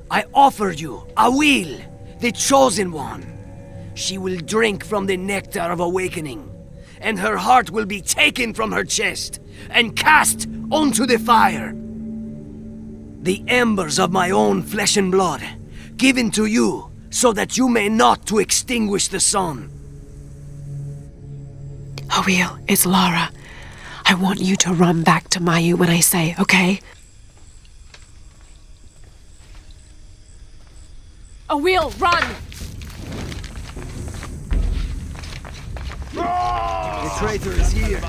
I offer you Awil, the chosen one. She will drink from the nectar of awakening, and her heart will be taken from her chest and cast onto the fire. The embers of my own flesh and blood, given to you so that you may not to extinguish the sun. Awil, it's Lara. I want you to run back to Mayu when I say, okay? Awil, run! The traitor is here.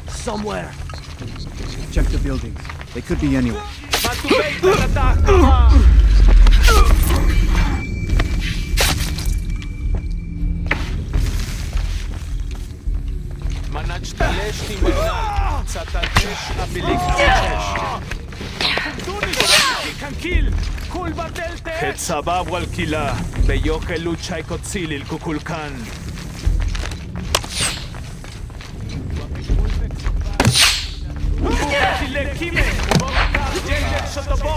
Somewhere. Check the buildings. They could be anywhere. Hetzababu alquila, Beyoke lucha y cotzil il Kukulkan. אותו.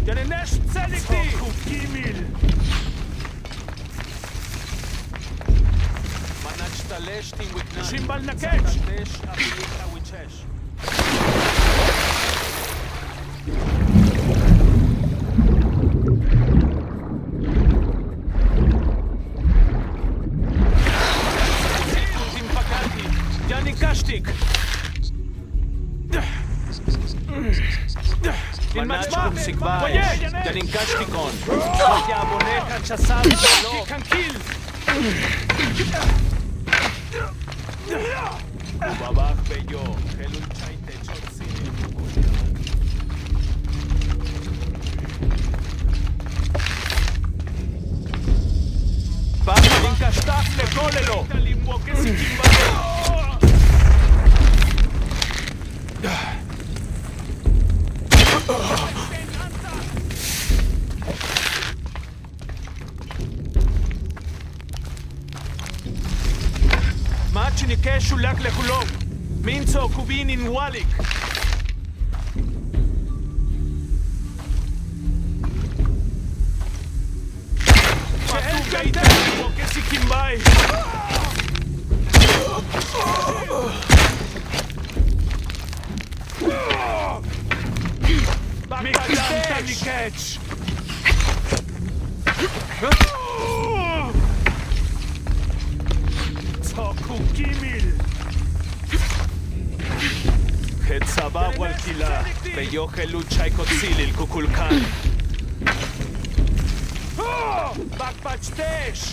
יננש צדיקתי! צוקו גימיל! שימבל נקץ'! יאני קשטיק! Manachkum sigvai, janin kashtikon. Ya boneca chasab, no can kill. Babach beyo, helun chaite chotsini. Baja din kashtaf le kolelo. Limbo que si kimbalo. Machinike shulak lekulok. Minzo kubin in walik. Matu gaita que si kimbai. Catch. Toku Gimil. Hetzaba Walkila. Beyohe Lucha Kotzil il Kukulkan. Bakpachtesh.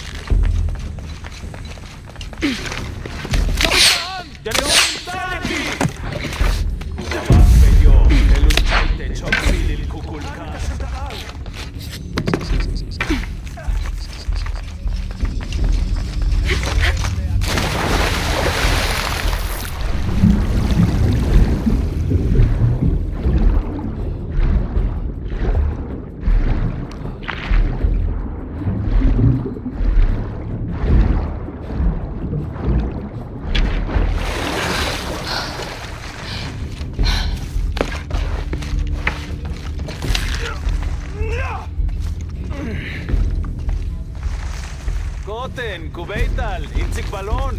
Kubeital, Inzik Ballon.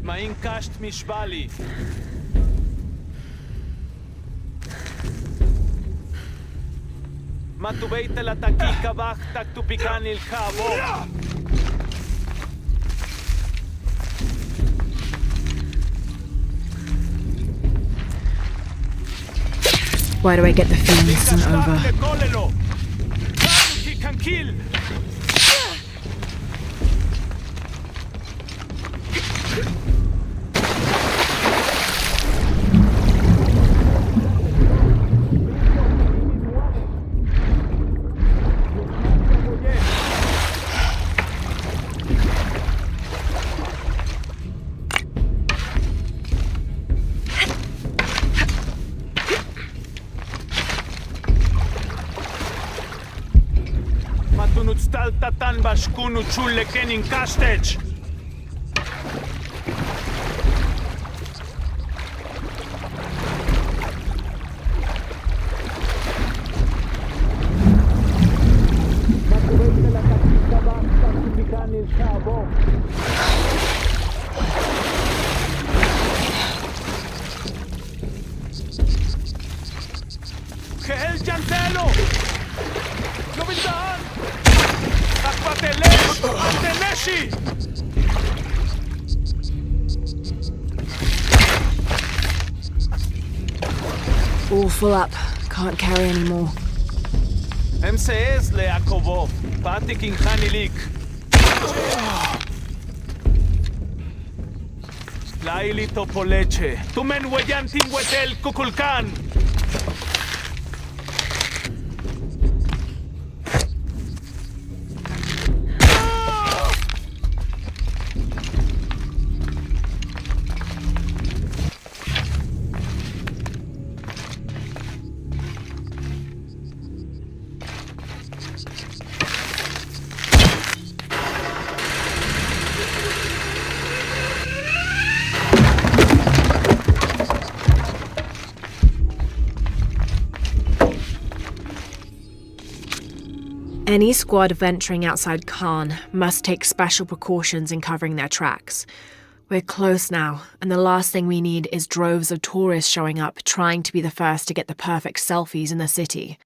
Main kasht mishbali. Matu beital ataki kabach tak tu pikan il kabo. Why do I get the feeling this isn't over? He can kill. Tatan bashkunu chulle kenin kastech. Ke'el jantelo. No bildan. All full up. Can't carry anymore. MCS le Akovo. Patik in Hanilik. Laili Topoleche. Tumen Weyantin Wetel Kukulkan. Any squad venturing outside Khan must take special precautions in covering their tracks. We're close now, and the last thing we need is droves of tourists showing up trying to be the first to get the perfect selfies in the city.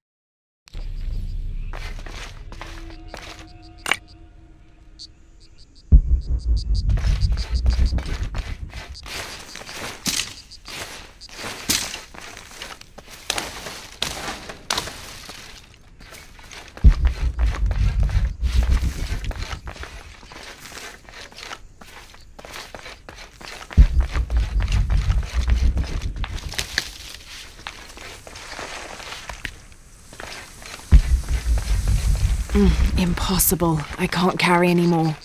Impossible. I can't carry anymore.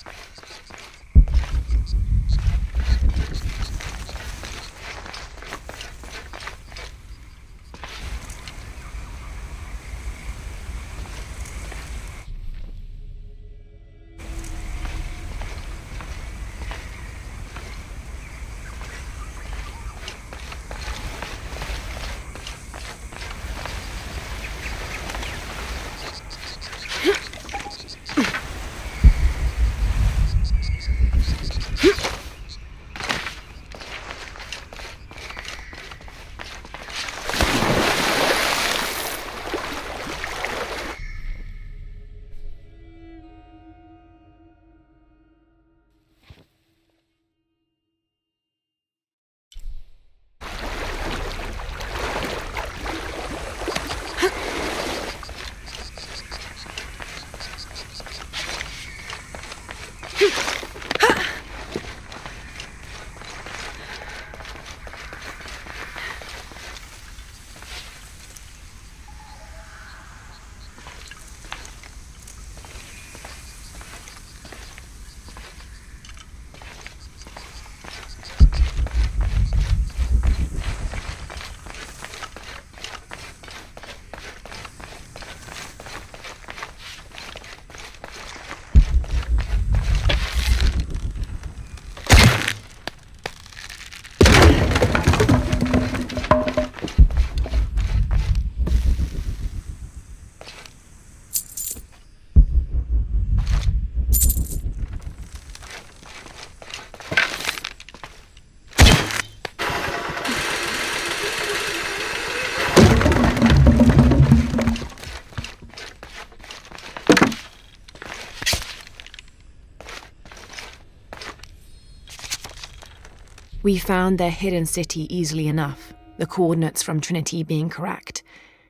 We found their hidden city easily enough, the coordinates from Trinity being correct.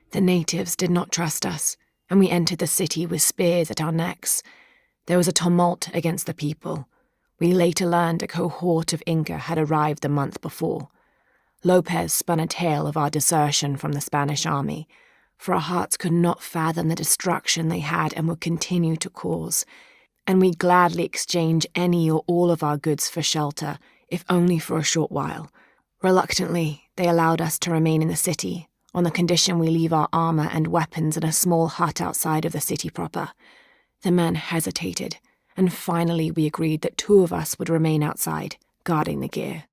The natives did not trust us, and we entered the city with spears at our necks. There was a tumult against the people. We later learned a cohort of Inca had arrived the month before. Lopez spun a tale of our desertion from the Spanish army, for our hearts could not fathom the destruction they had and would continue to cause, and we'd gladly exchange any or all of our goods for shelter, if only for a short while. Reluctantly, they allowed us to remain in the city, on the condition we leave our armor and weapons in a small hut outside of the city proper. The men hesitated, and finally we agreed that 2 of us would remain outside, guarding the gear.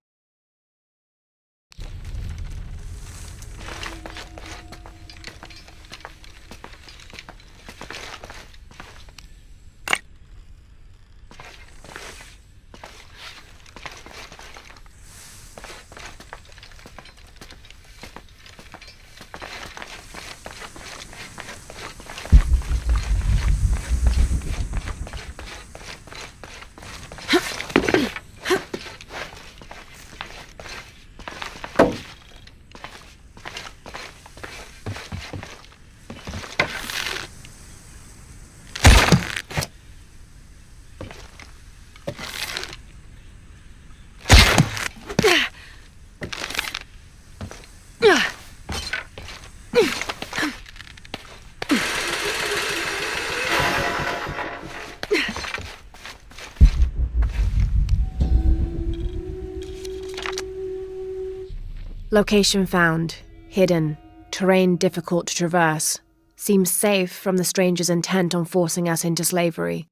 Location found, hidden, terrain difficult to traverse. Seems safe from the stranger's intent on forcing us into slavery.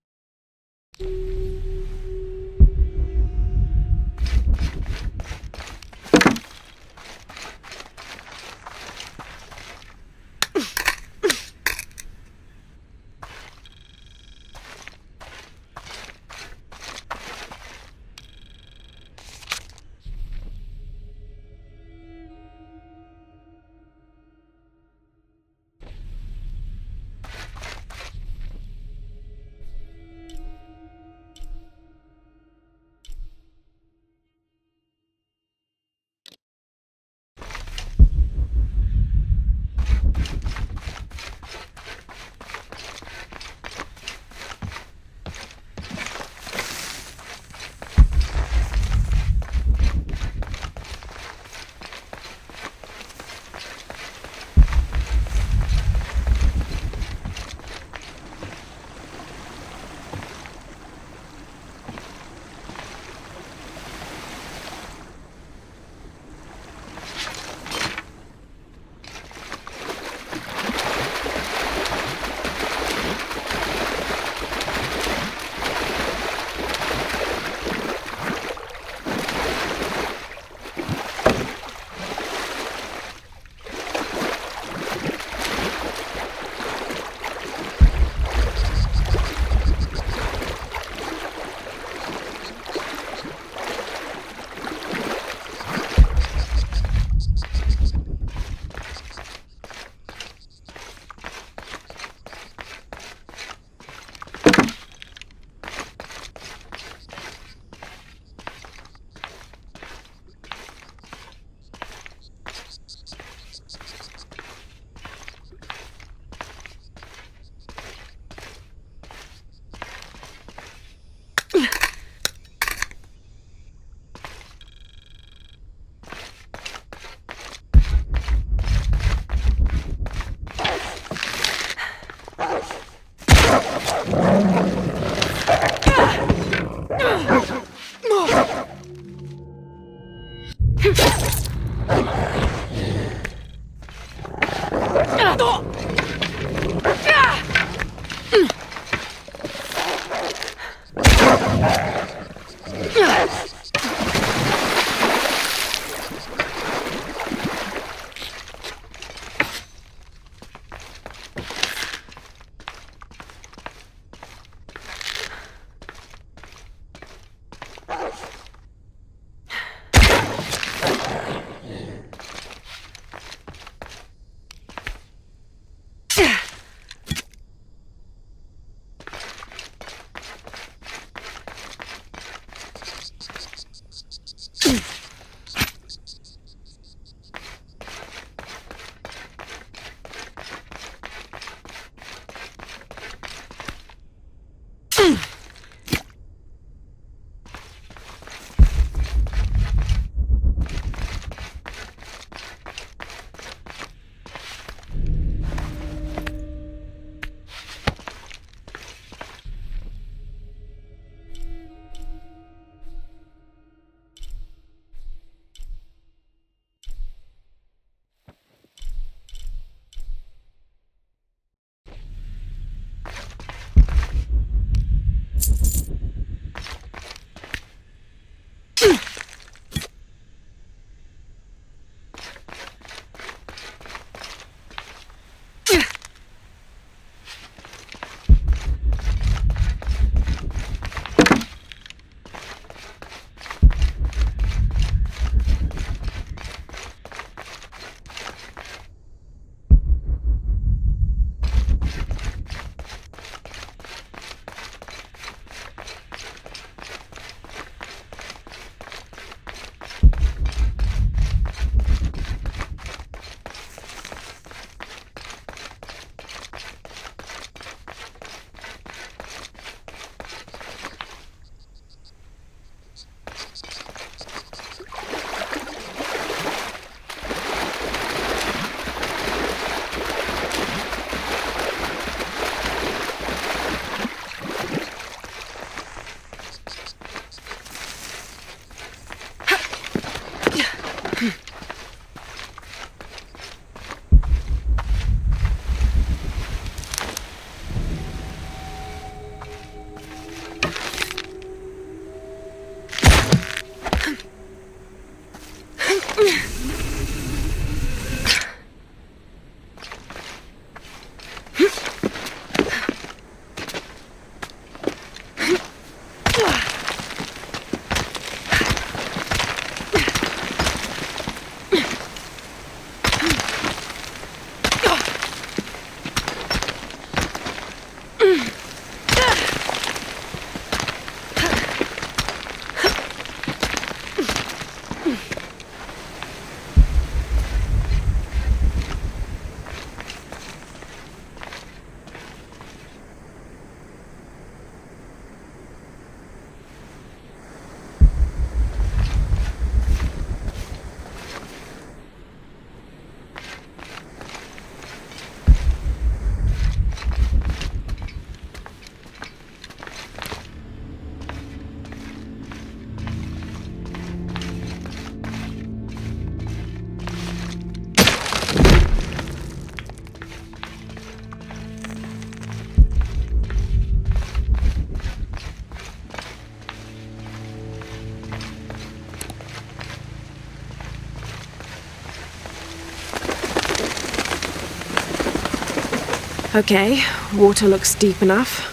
Okay, water looks deep enough.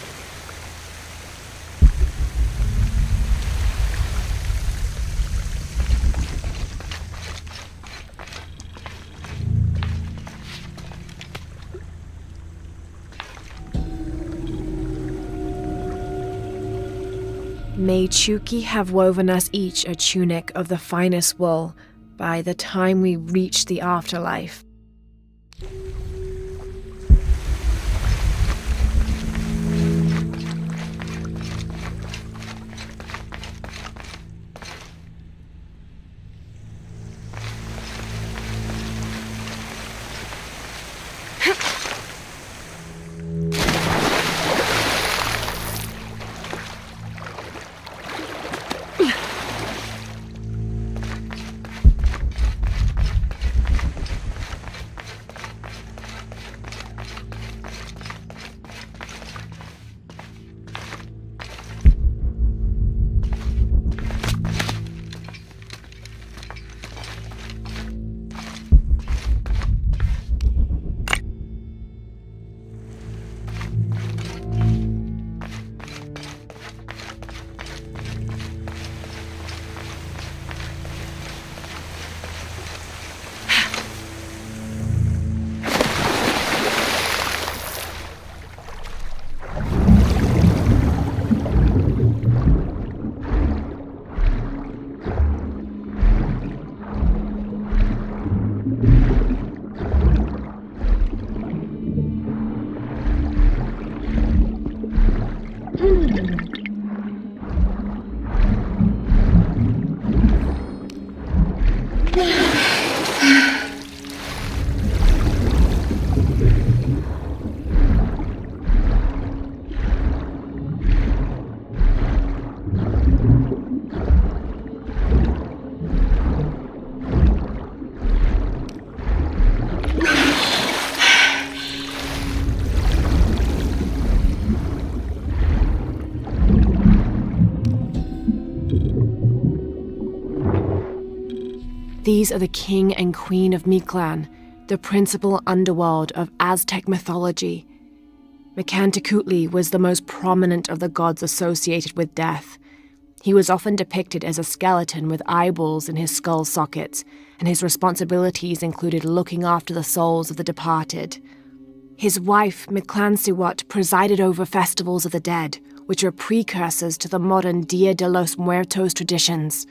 May Chuki have woven us each a tunic of the finest wool by the time we reach the afterlife. These are the king and queen of Mictlan, the principal underworld of Aztec mythology. Mictlantecuhtli was the most prominent of the gods associated with death. He was often depicted as a skeleton with eyeballs in his skull sockets, and his responsibilities included looking after the souls of the departed. His wife, Mictlantecuhtli, presided over festivals of the dead, which are precursors to the modern Dia de los Muertos traditions.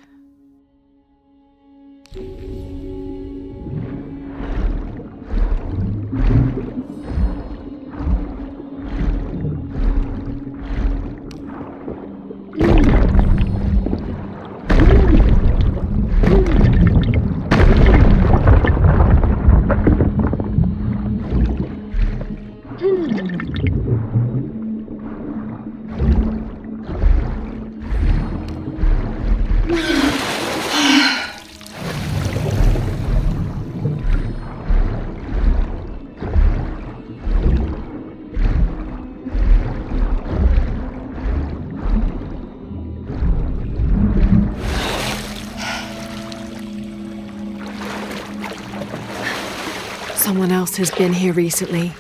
Someone else has been here recently.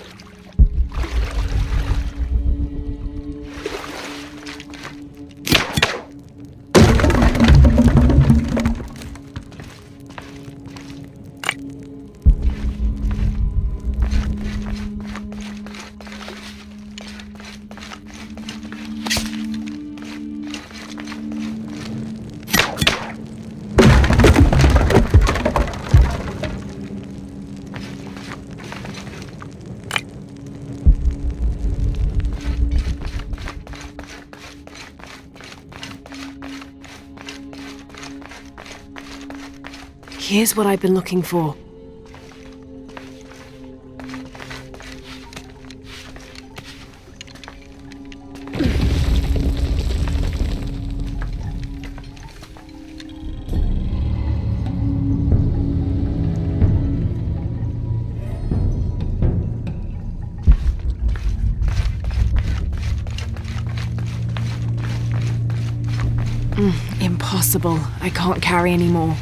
Here's what I've been looking for. Impossible. I can't carry any more.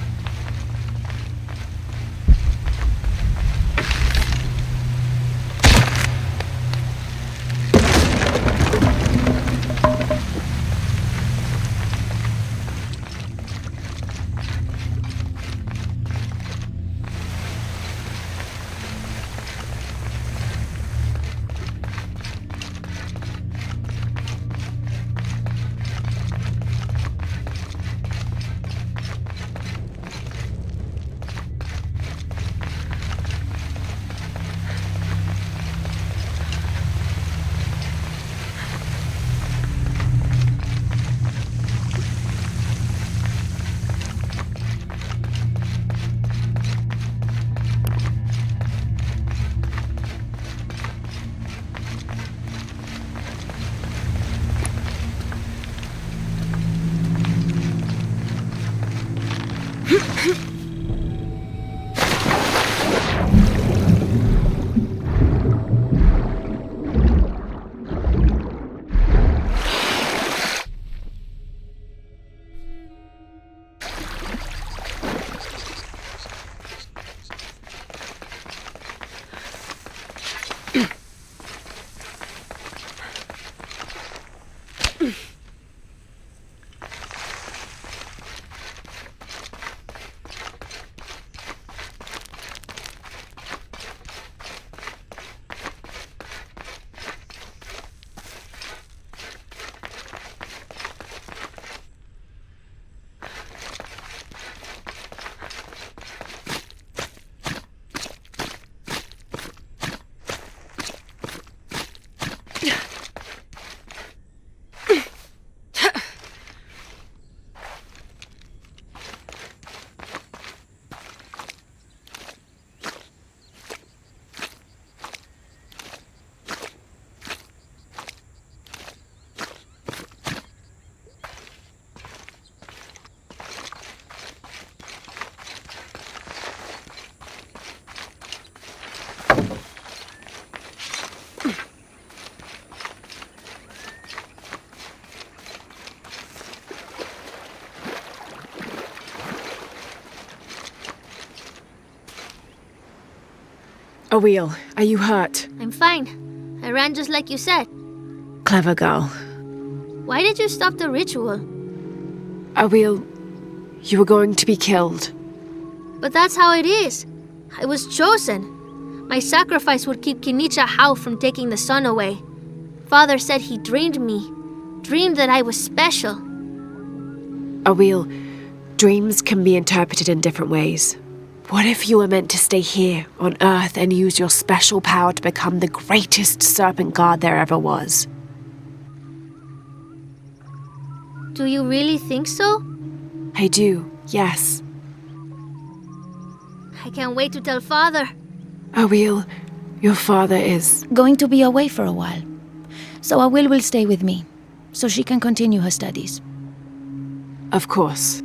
Awil, are you hurt? I'm fine. I ran just like you said. Clever girl. Why did you stop the ritual? Awil, you were going to be killed. But that's how it is. I was chosen. My sacrifice would keep Kinicha Hao from taking the sun away. Father said he dreamed me. Dreamed that I was special. Awil, dreams can be interpreted in different ways. What if you were meant to stay here on Earth and use your special power to become the greatest serpent guard there ever was? Do you really think so? I do, yes. I can't wait to tell Father. Awil, your father is... going to be away for a while. So Awil will stay with me, so she can continue her studies. Of course.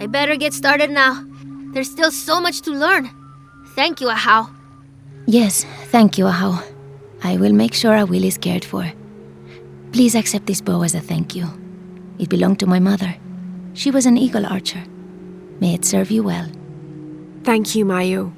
I better get started now. There's still so much to learn. Thank you, Ahau. Yes, thank you, Ahau. I will make sure Awil is cared for. Please accept this bow as a thank you. It belonged to my mother. She was an eagle archer. May it serve you well. Thank you, Mayu.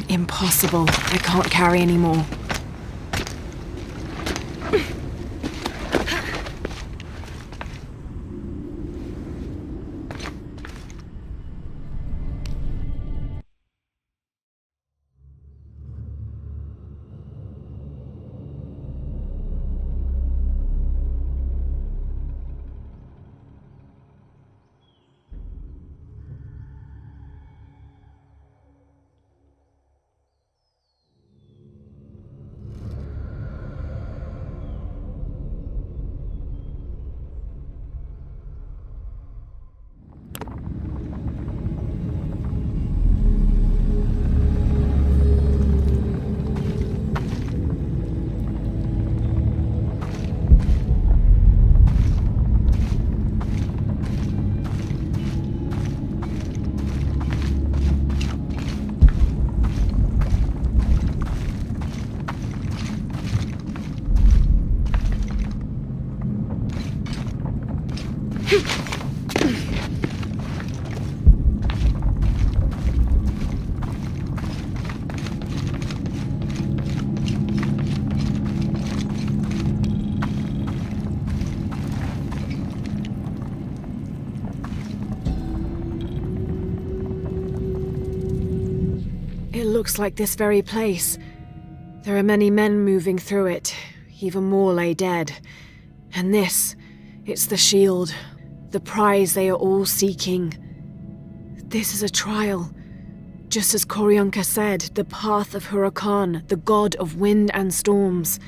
Impossible. I can't carry anymore. It looks like this very place. There are many men moving through it. Even more lay dead. And this, it's the shield. The prize they are all seeking. This is a trial. Just as Koryanka said, the path of Huracan, the god of wind and storms.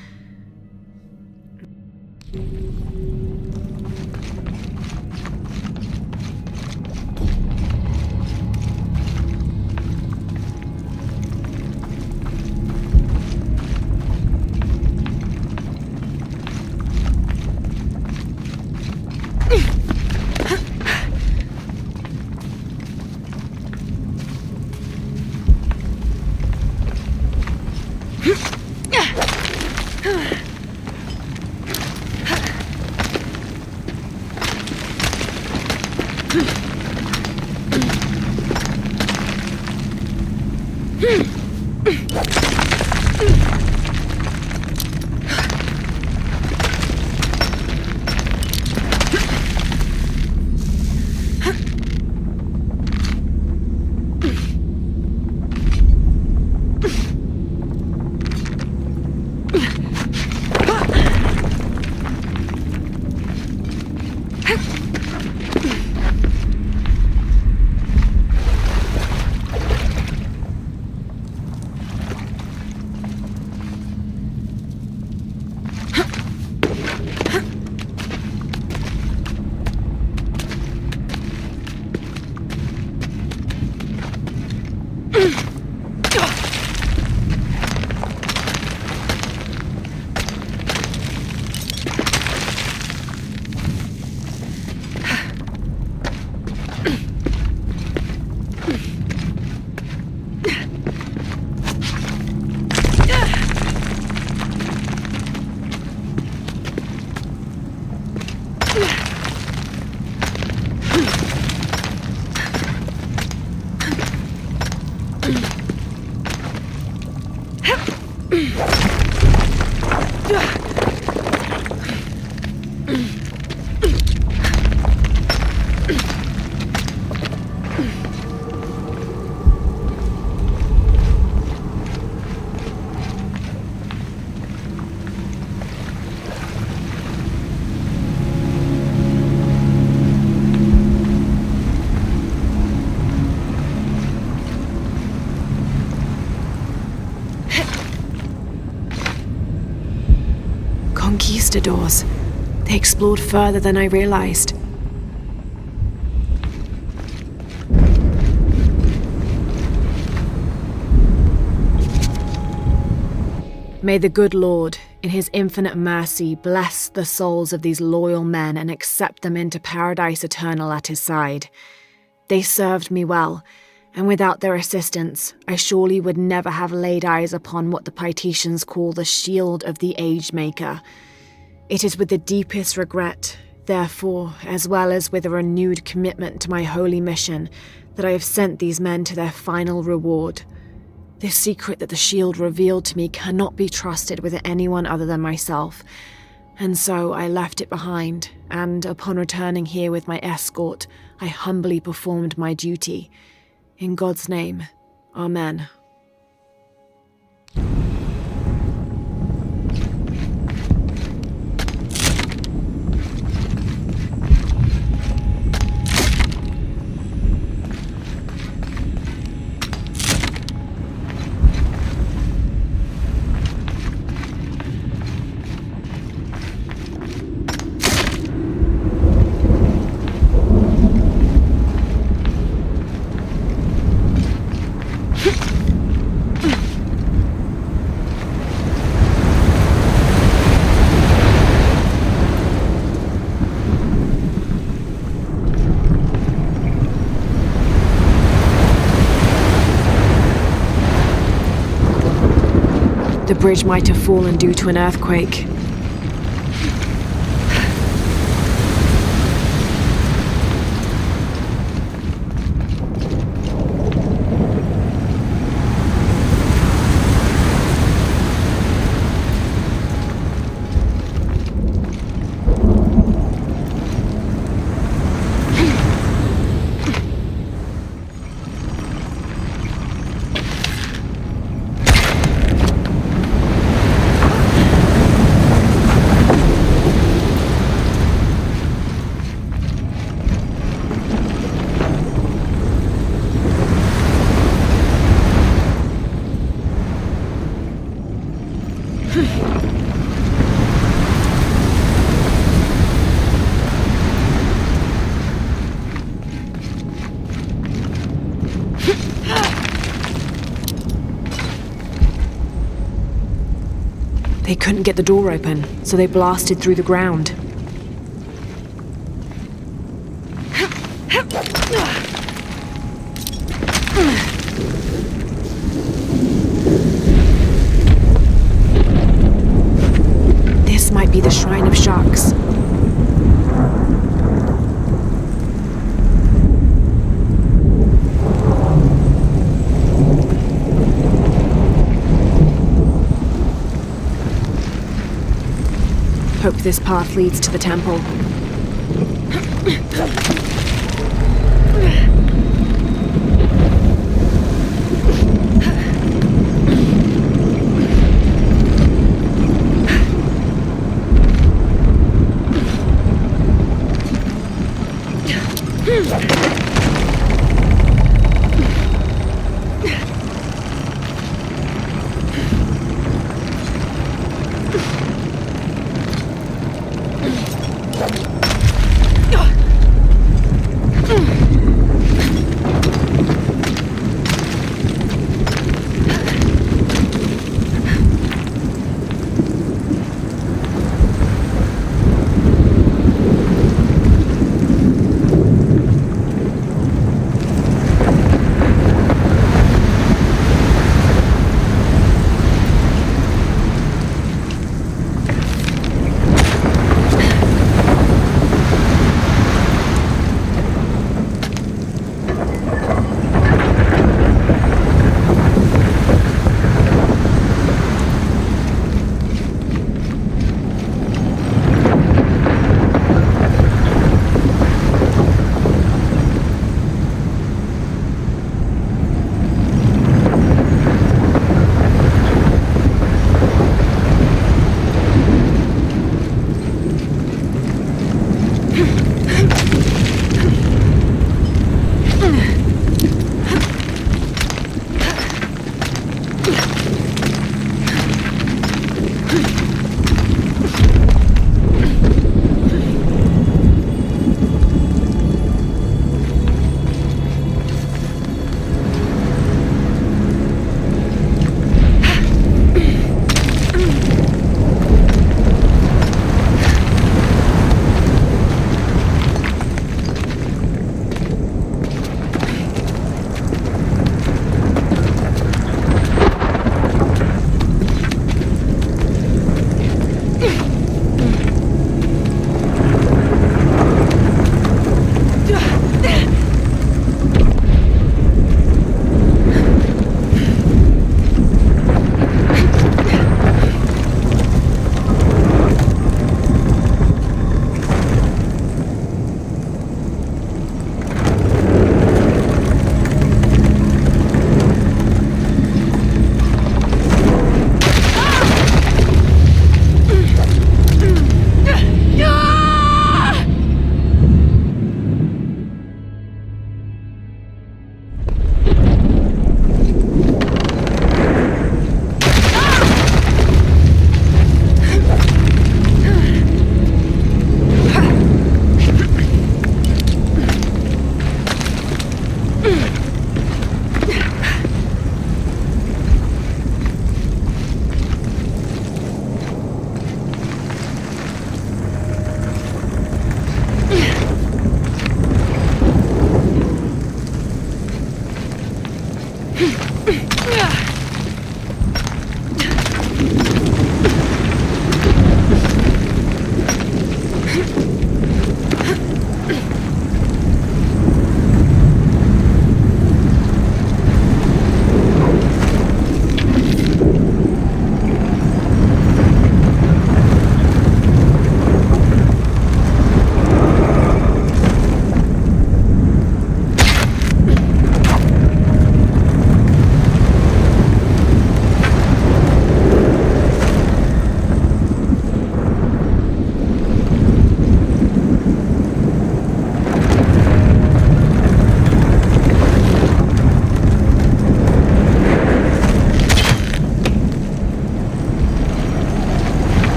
Conquistadors. They explored further than I realized. May the good Lord, in his infinite mercy, bless the souls of these loyal men and accept them into paradise eternal at his side. They served me well, and without their assistance, I surely would never have laid eyes upon what the Paititians call the Shield of the Age-Maker. It is with the deepest regret, therefore, as well as with a renewed commitment to my holy mission, that I have sent these men to their final reward. This secret that the shield revealed to me cannot be trusted with anyone other than myself, and so I left it behind, and upon returning here with my escort, I humbly performed my duty. In God's name, Amen. The bridge might have fallen due to an earthquake. They couldn't get the door open, so they blasted through the ground. This might be the Shrine of Sharks. Hope this path leads to the temple.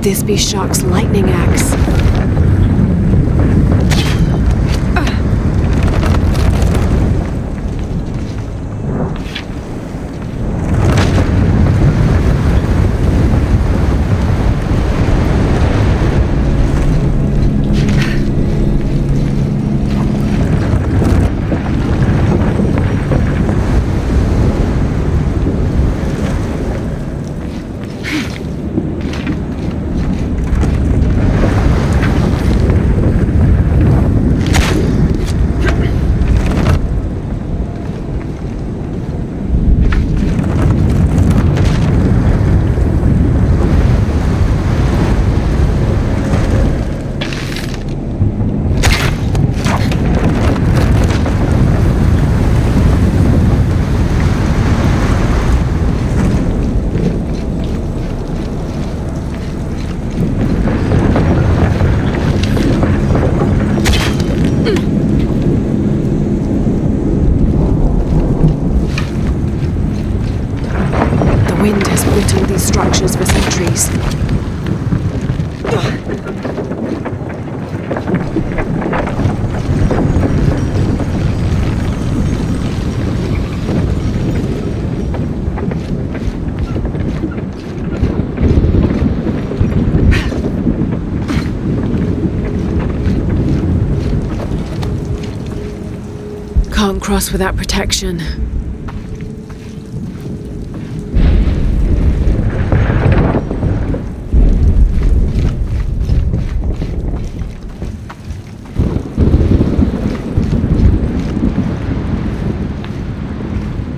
Could this be Shark's lightning axe? These structures for centuries. Can't cross without protection.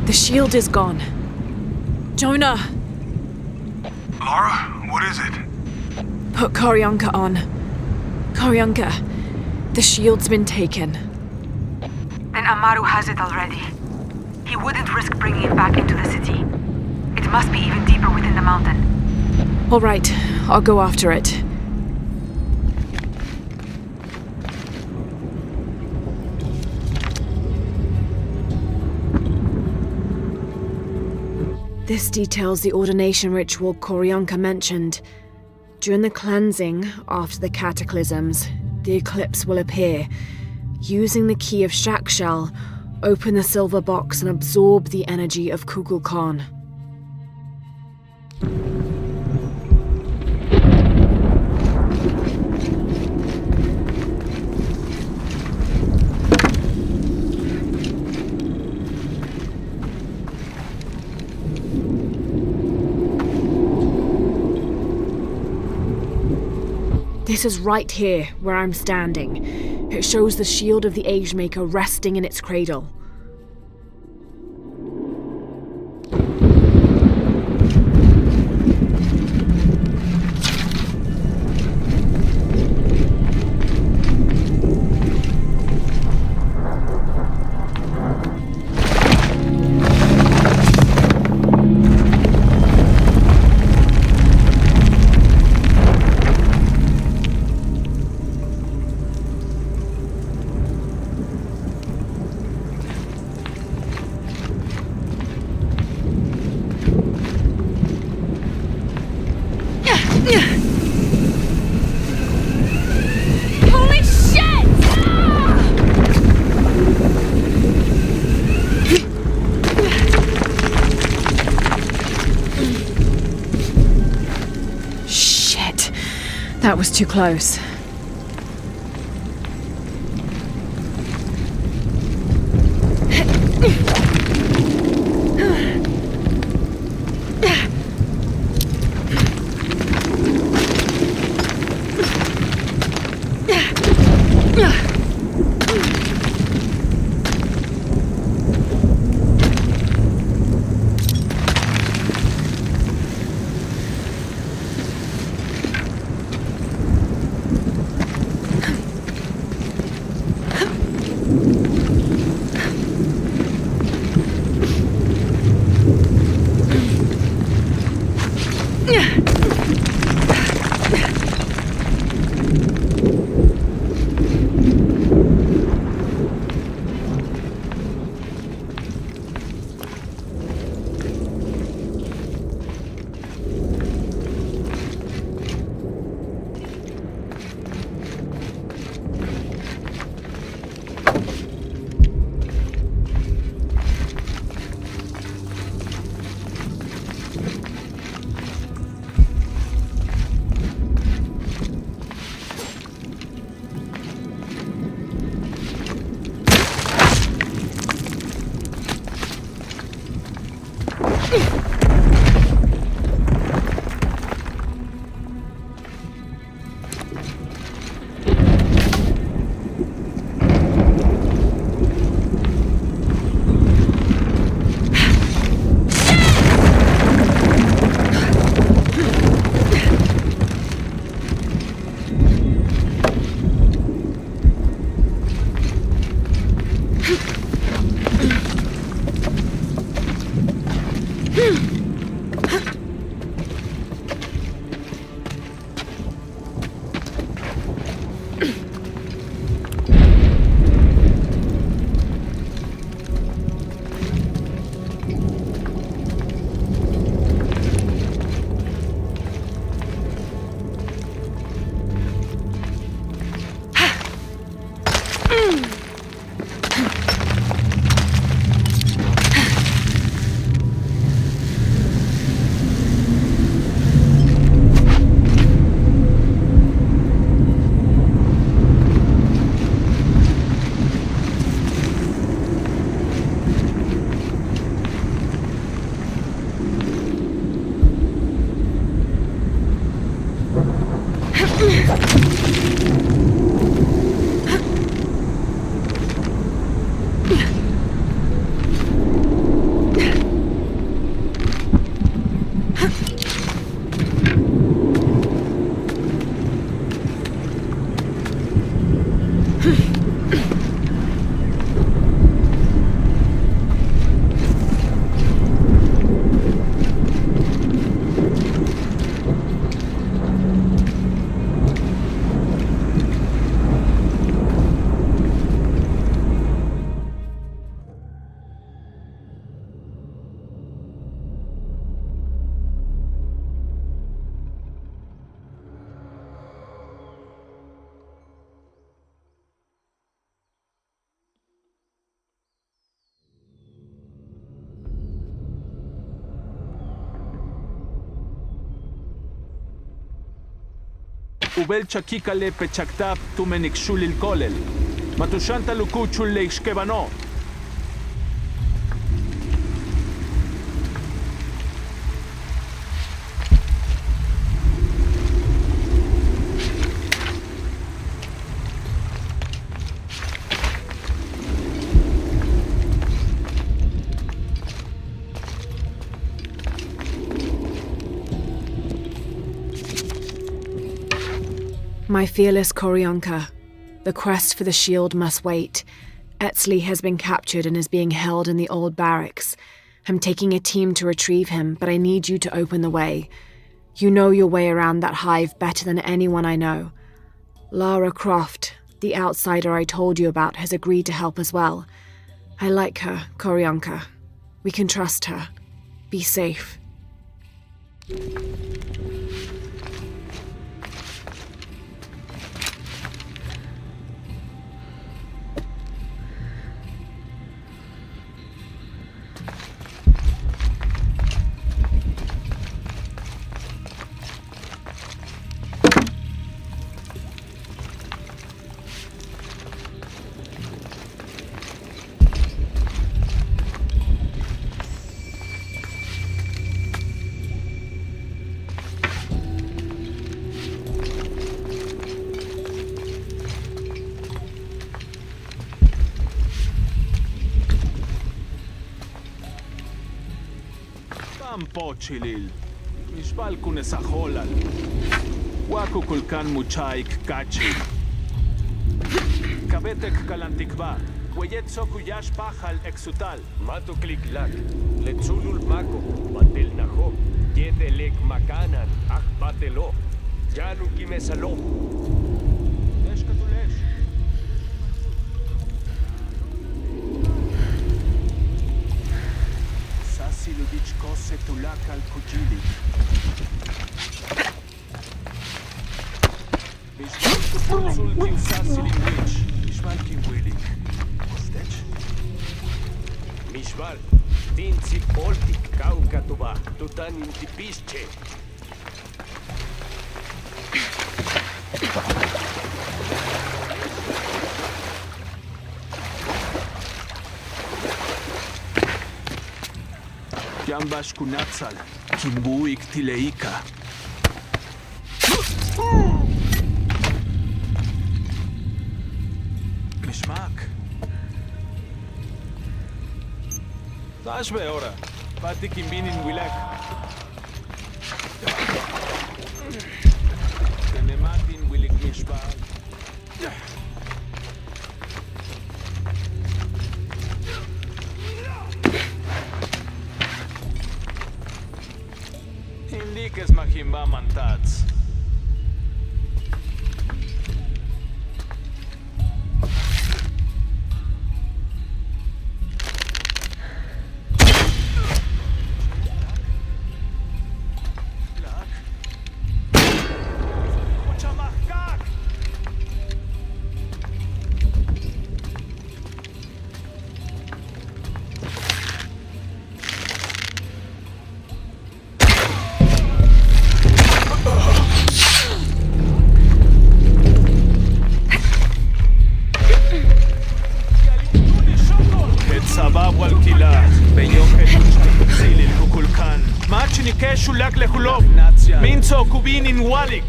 The shield is gone. Jonah! Lara, what is it? Put Koryanka on. Koryanka, the shield's been taken. Then Amaru has it already. He wouldn't risk bringing it back into the city. It must be even deeper within the mountain. All right, I'll go after it. This details the ordination ritual Koryanka mentioned. During the cleansing, after the cataclysms, the eclipse will appear. Using the key of Shakshal, open the silver box and absorb the energy of Kukulkan. This is right here, where I'm standing. It shows the shield of the Age Maker resting in its cradle. Holy shit! Shit. That was too close. Ubel chakikale pechaktab tumenikshulil kolel. Matushanta lukuchul leishkebano. My fearless Koryanka, the quest for the shield must wait. Etzli has been captured and is being held in the old barracks. I'm taking a team to retrieve him, but I need you to open the way. You know your way around that hive better than anyone I know. Lara Croft, the outsider I told you about, has agreed to help as well. I like her, Koryanka. We can trust her. Be safe. Pochilil, Mishbal kunesajolal, Waku kulkan muchaik kachil, Kabetek kalantikba, Weyet sokuyash pajal exutal, Matu kliklak, Letzulul mako, Batel najo, Yedelek makanan, Akbatelo, Yanu kimesalo. Deshkatulesh. Siludich kose tulakal kujili. Bishmal sulti usasilindich. Bishmal kimwilik. Ostech. Mishbal, Tinsi Poltik, Kaukatuba, Tutan intipische. Jambash kunatsal, kimbuik tileika. Mishmak. Tashbe ora, pati kimbinin wilek. Tenematin wilik mishbal. Indikes mahimba mantats. Shulak lehulov, minzo kubin in walik.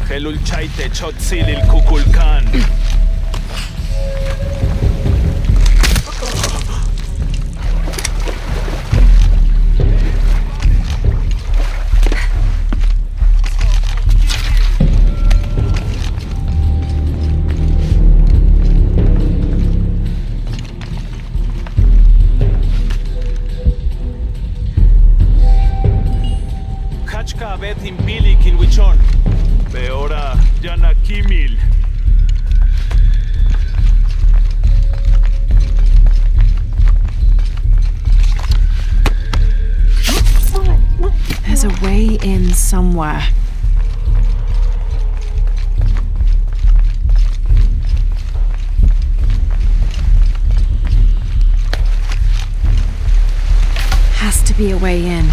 Helul chaite chotzil il kukulkan. Kachka abet impilik in wichon. Peora, Jana Kimil. There's a way in somewhere. Has to be a way in.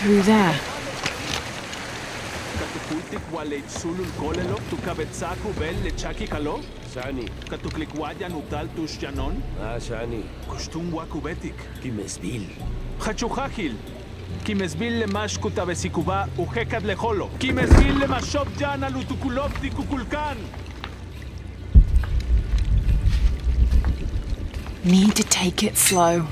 Through there. Katupultik waleit sulul kolelo tu kabetsaku bel lechaki kalo? Sani. Katuklikwayan utal tush janon? Sani. Kustum wakubetik. Kimesbil. Hachujahil. Kimesbil lemash kutabesikuba ujekad lejolo. Kimesbil lemashop jana lutukulov di kukulkan. Need to take it slow.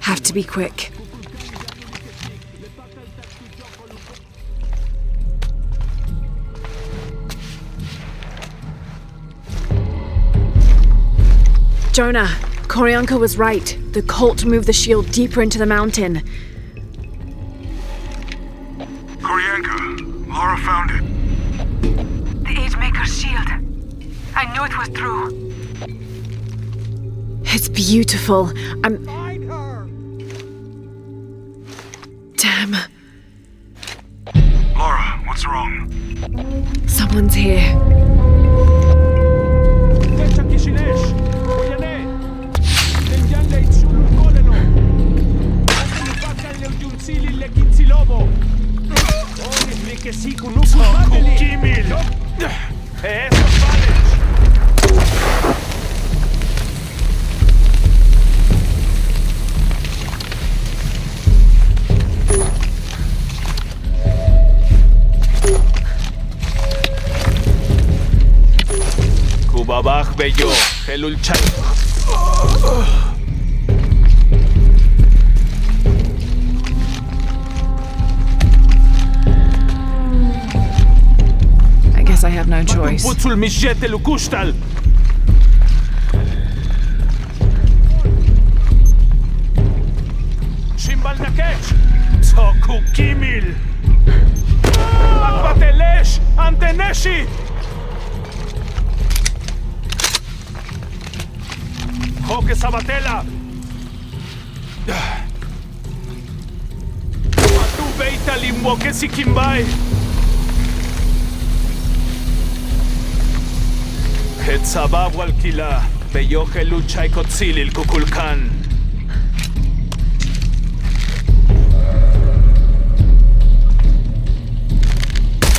Have to be quick. Jonah, Koryanka was right. The cult moved the shield deeper into the mountain. Monica. Lara found it. The Agemaker's shield. I knew it was true. It's beautiful. Find her! Damn. Lara, what's wrong? Someone's here. Kubabach bello, helul chay. I guess I have no choice. Putzul misjete lukustal. Shimbal nakech. Toku kimil. Akbatelesh anteneshi. Joke sabatela. Matu beita limboke sikimbai. Hetzabab walkila, beyoke lucha ikotzil il kukulkan.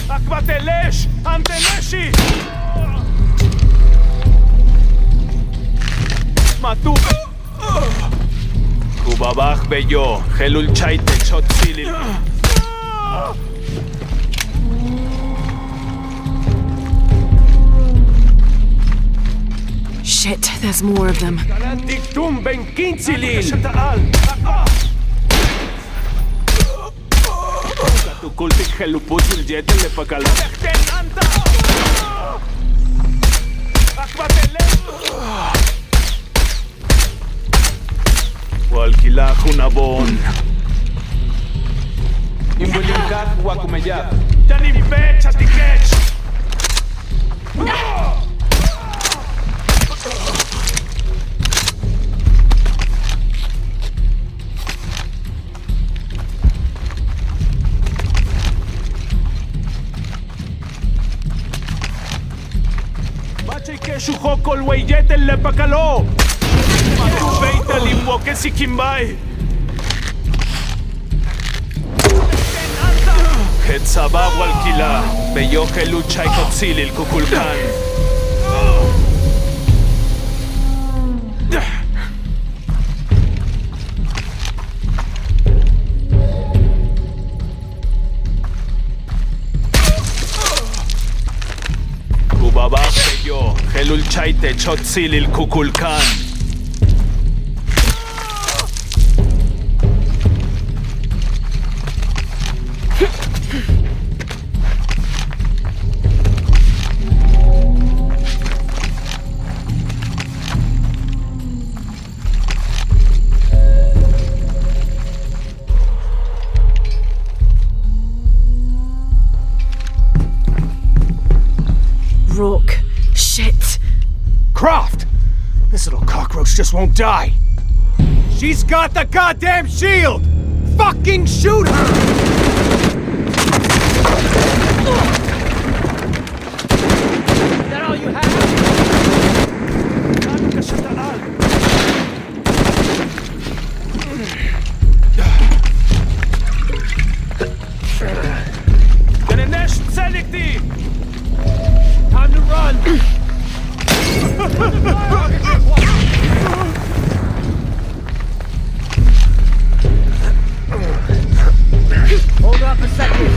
Akbatelesh, anteneshi! Matu... Kubabach beyo, helul chaite chotzil il... Shit, there's more of them. Dictum ben kinzilin! Katukultik heluputul jetel le pakala. Walkila hunabon. Imbulimkat wakumeyat. Janim becha tikech. Shujó col weyete le pacaló. Matu beita limboke sikimbai. Hetzabab walkila, beyoke lucha ikotzil il kukulkan. Kubabach beyo, helul chaite chotzil il kukulkan. Rourke. Shit. Croft! This little cockroach just won't die. She's got the goddamn shield! Fucking shoot her! Is that all you have? Ganesh Selikti! Time to run! Hold up a second.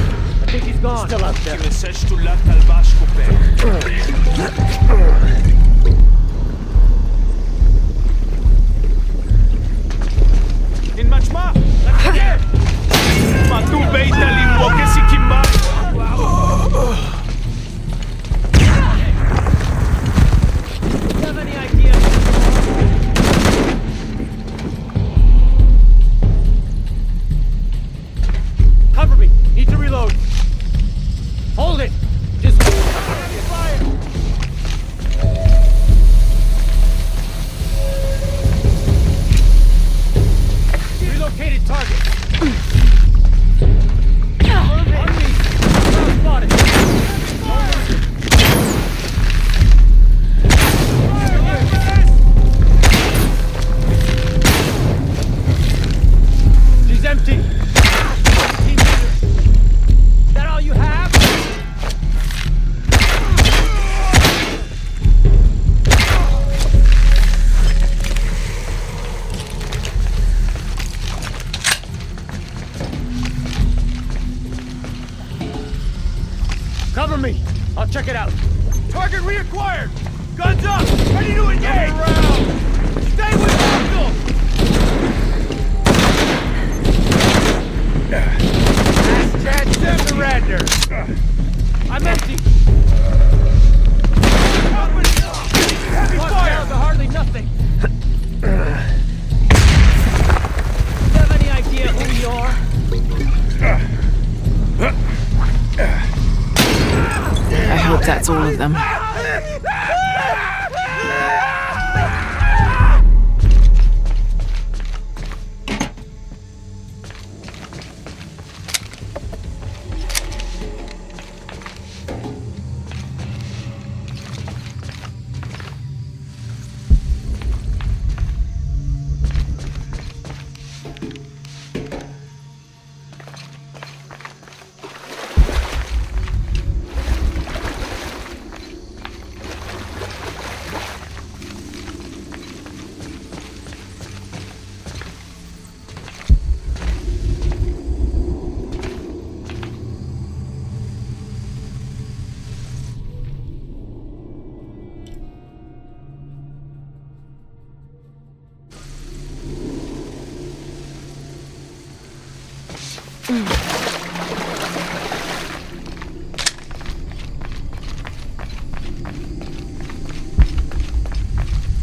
I think he's gone. Still out there. In Machma! Matu beita limboke sikimbai. Cover me. Need to reload. Cover me! I'll check it out. Target reacquired! Guns up! Ready to engage! Stay with Michael! Last chance to surrender! I'm empty! Heavy fire! Down to hardly nothing! Do you have any idea who you are? I hope that's all of them.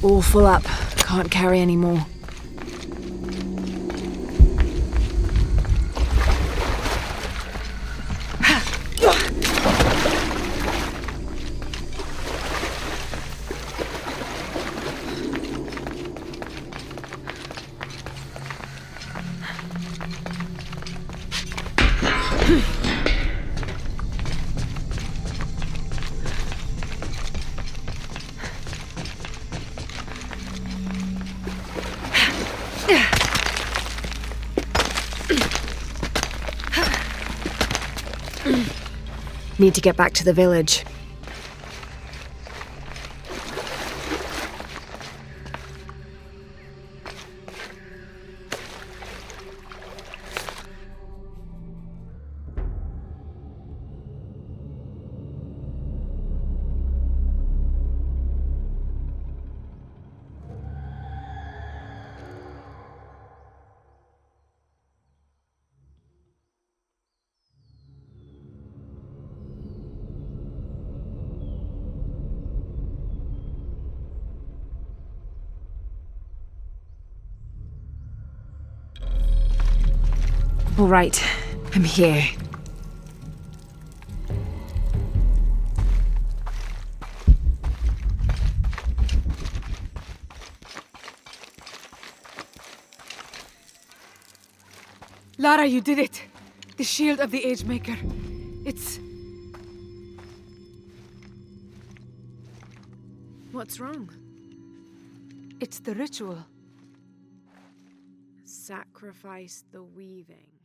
All full up. Can't carry any more. Need to get back to the village. All right, I'm here. Lara, you did it! The shield of the Age Maker. It's... What's wrong? It's the ritual. Sacrifice the weaving.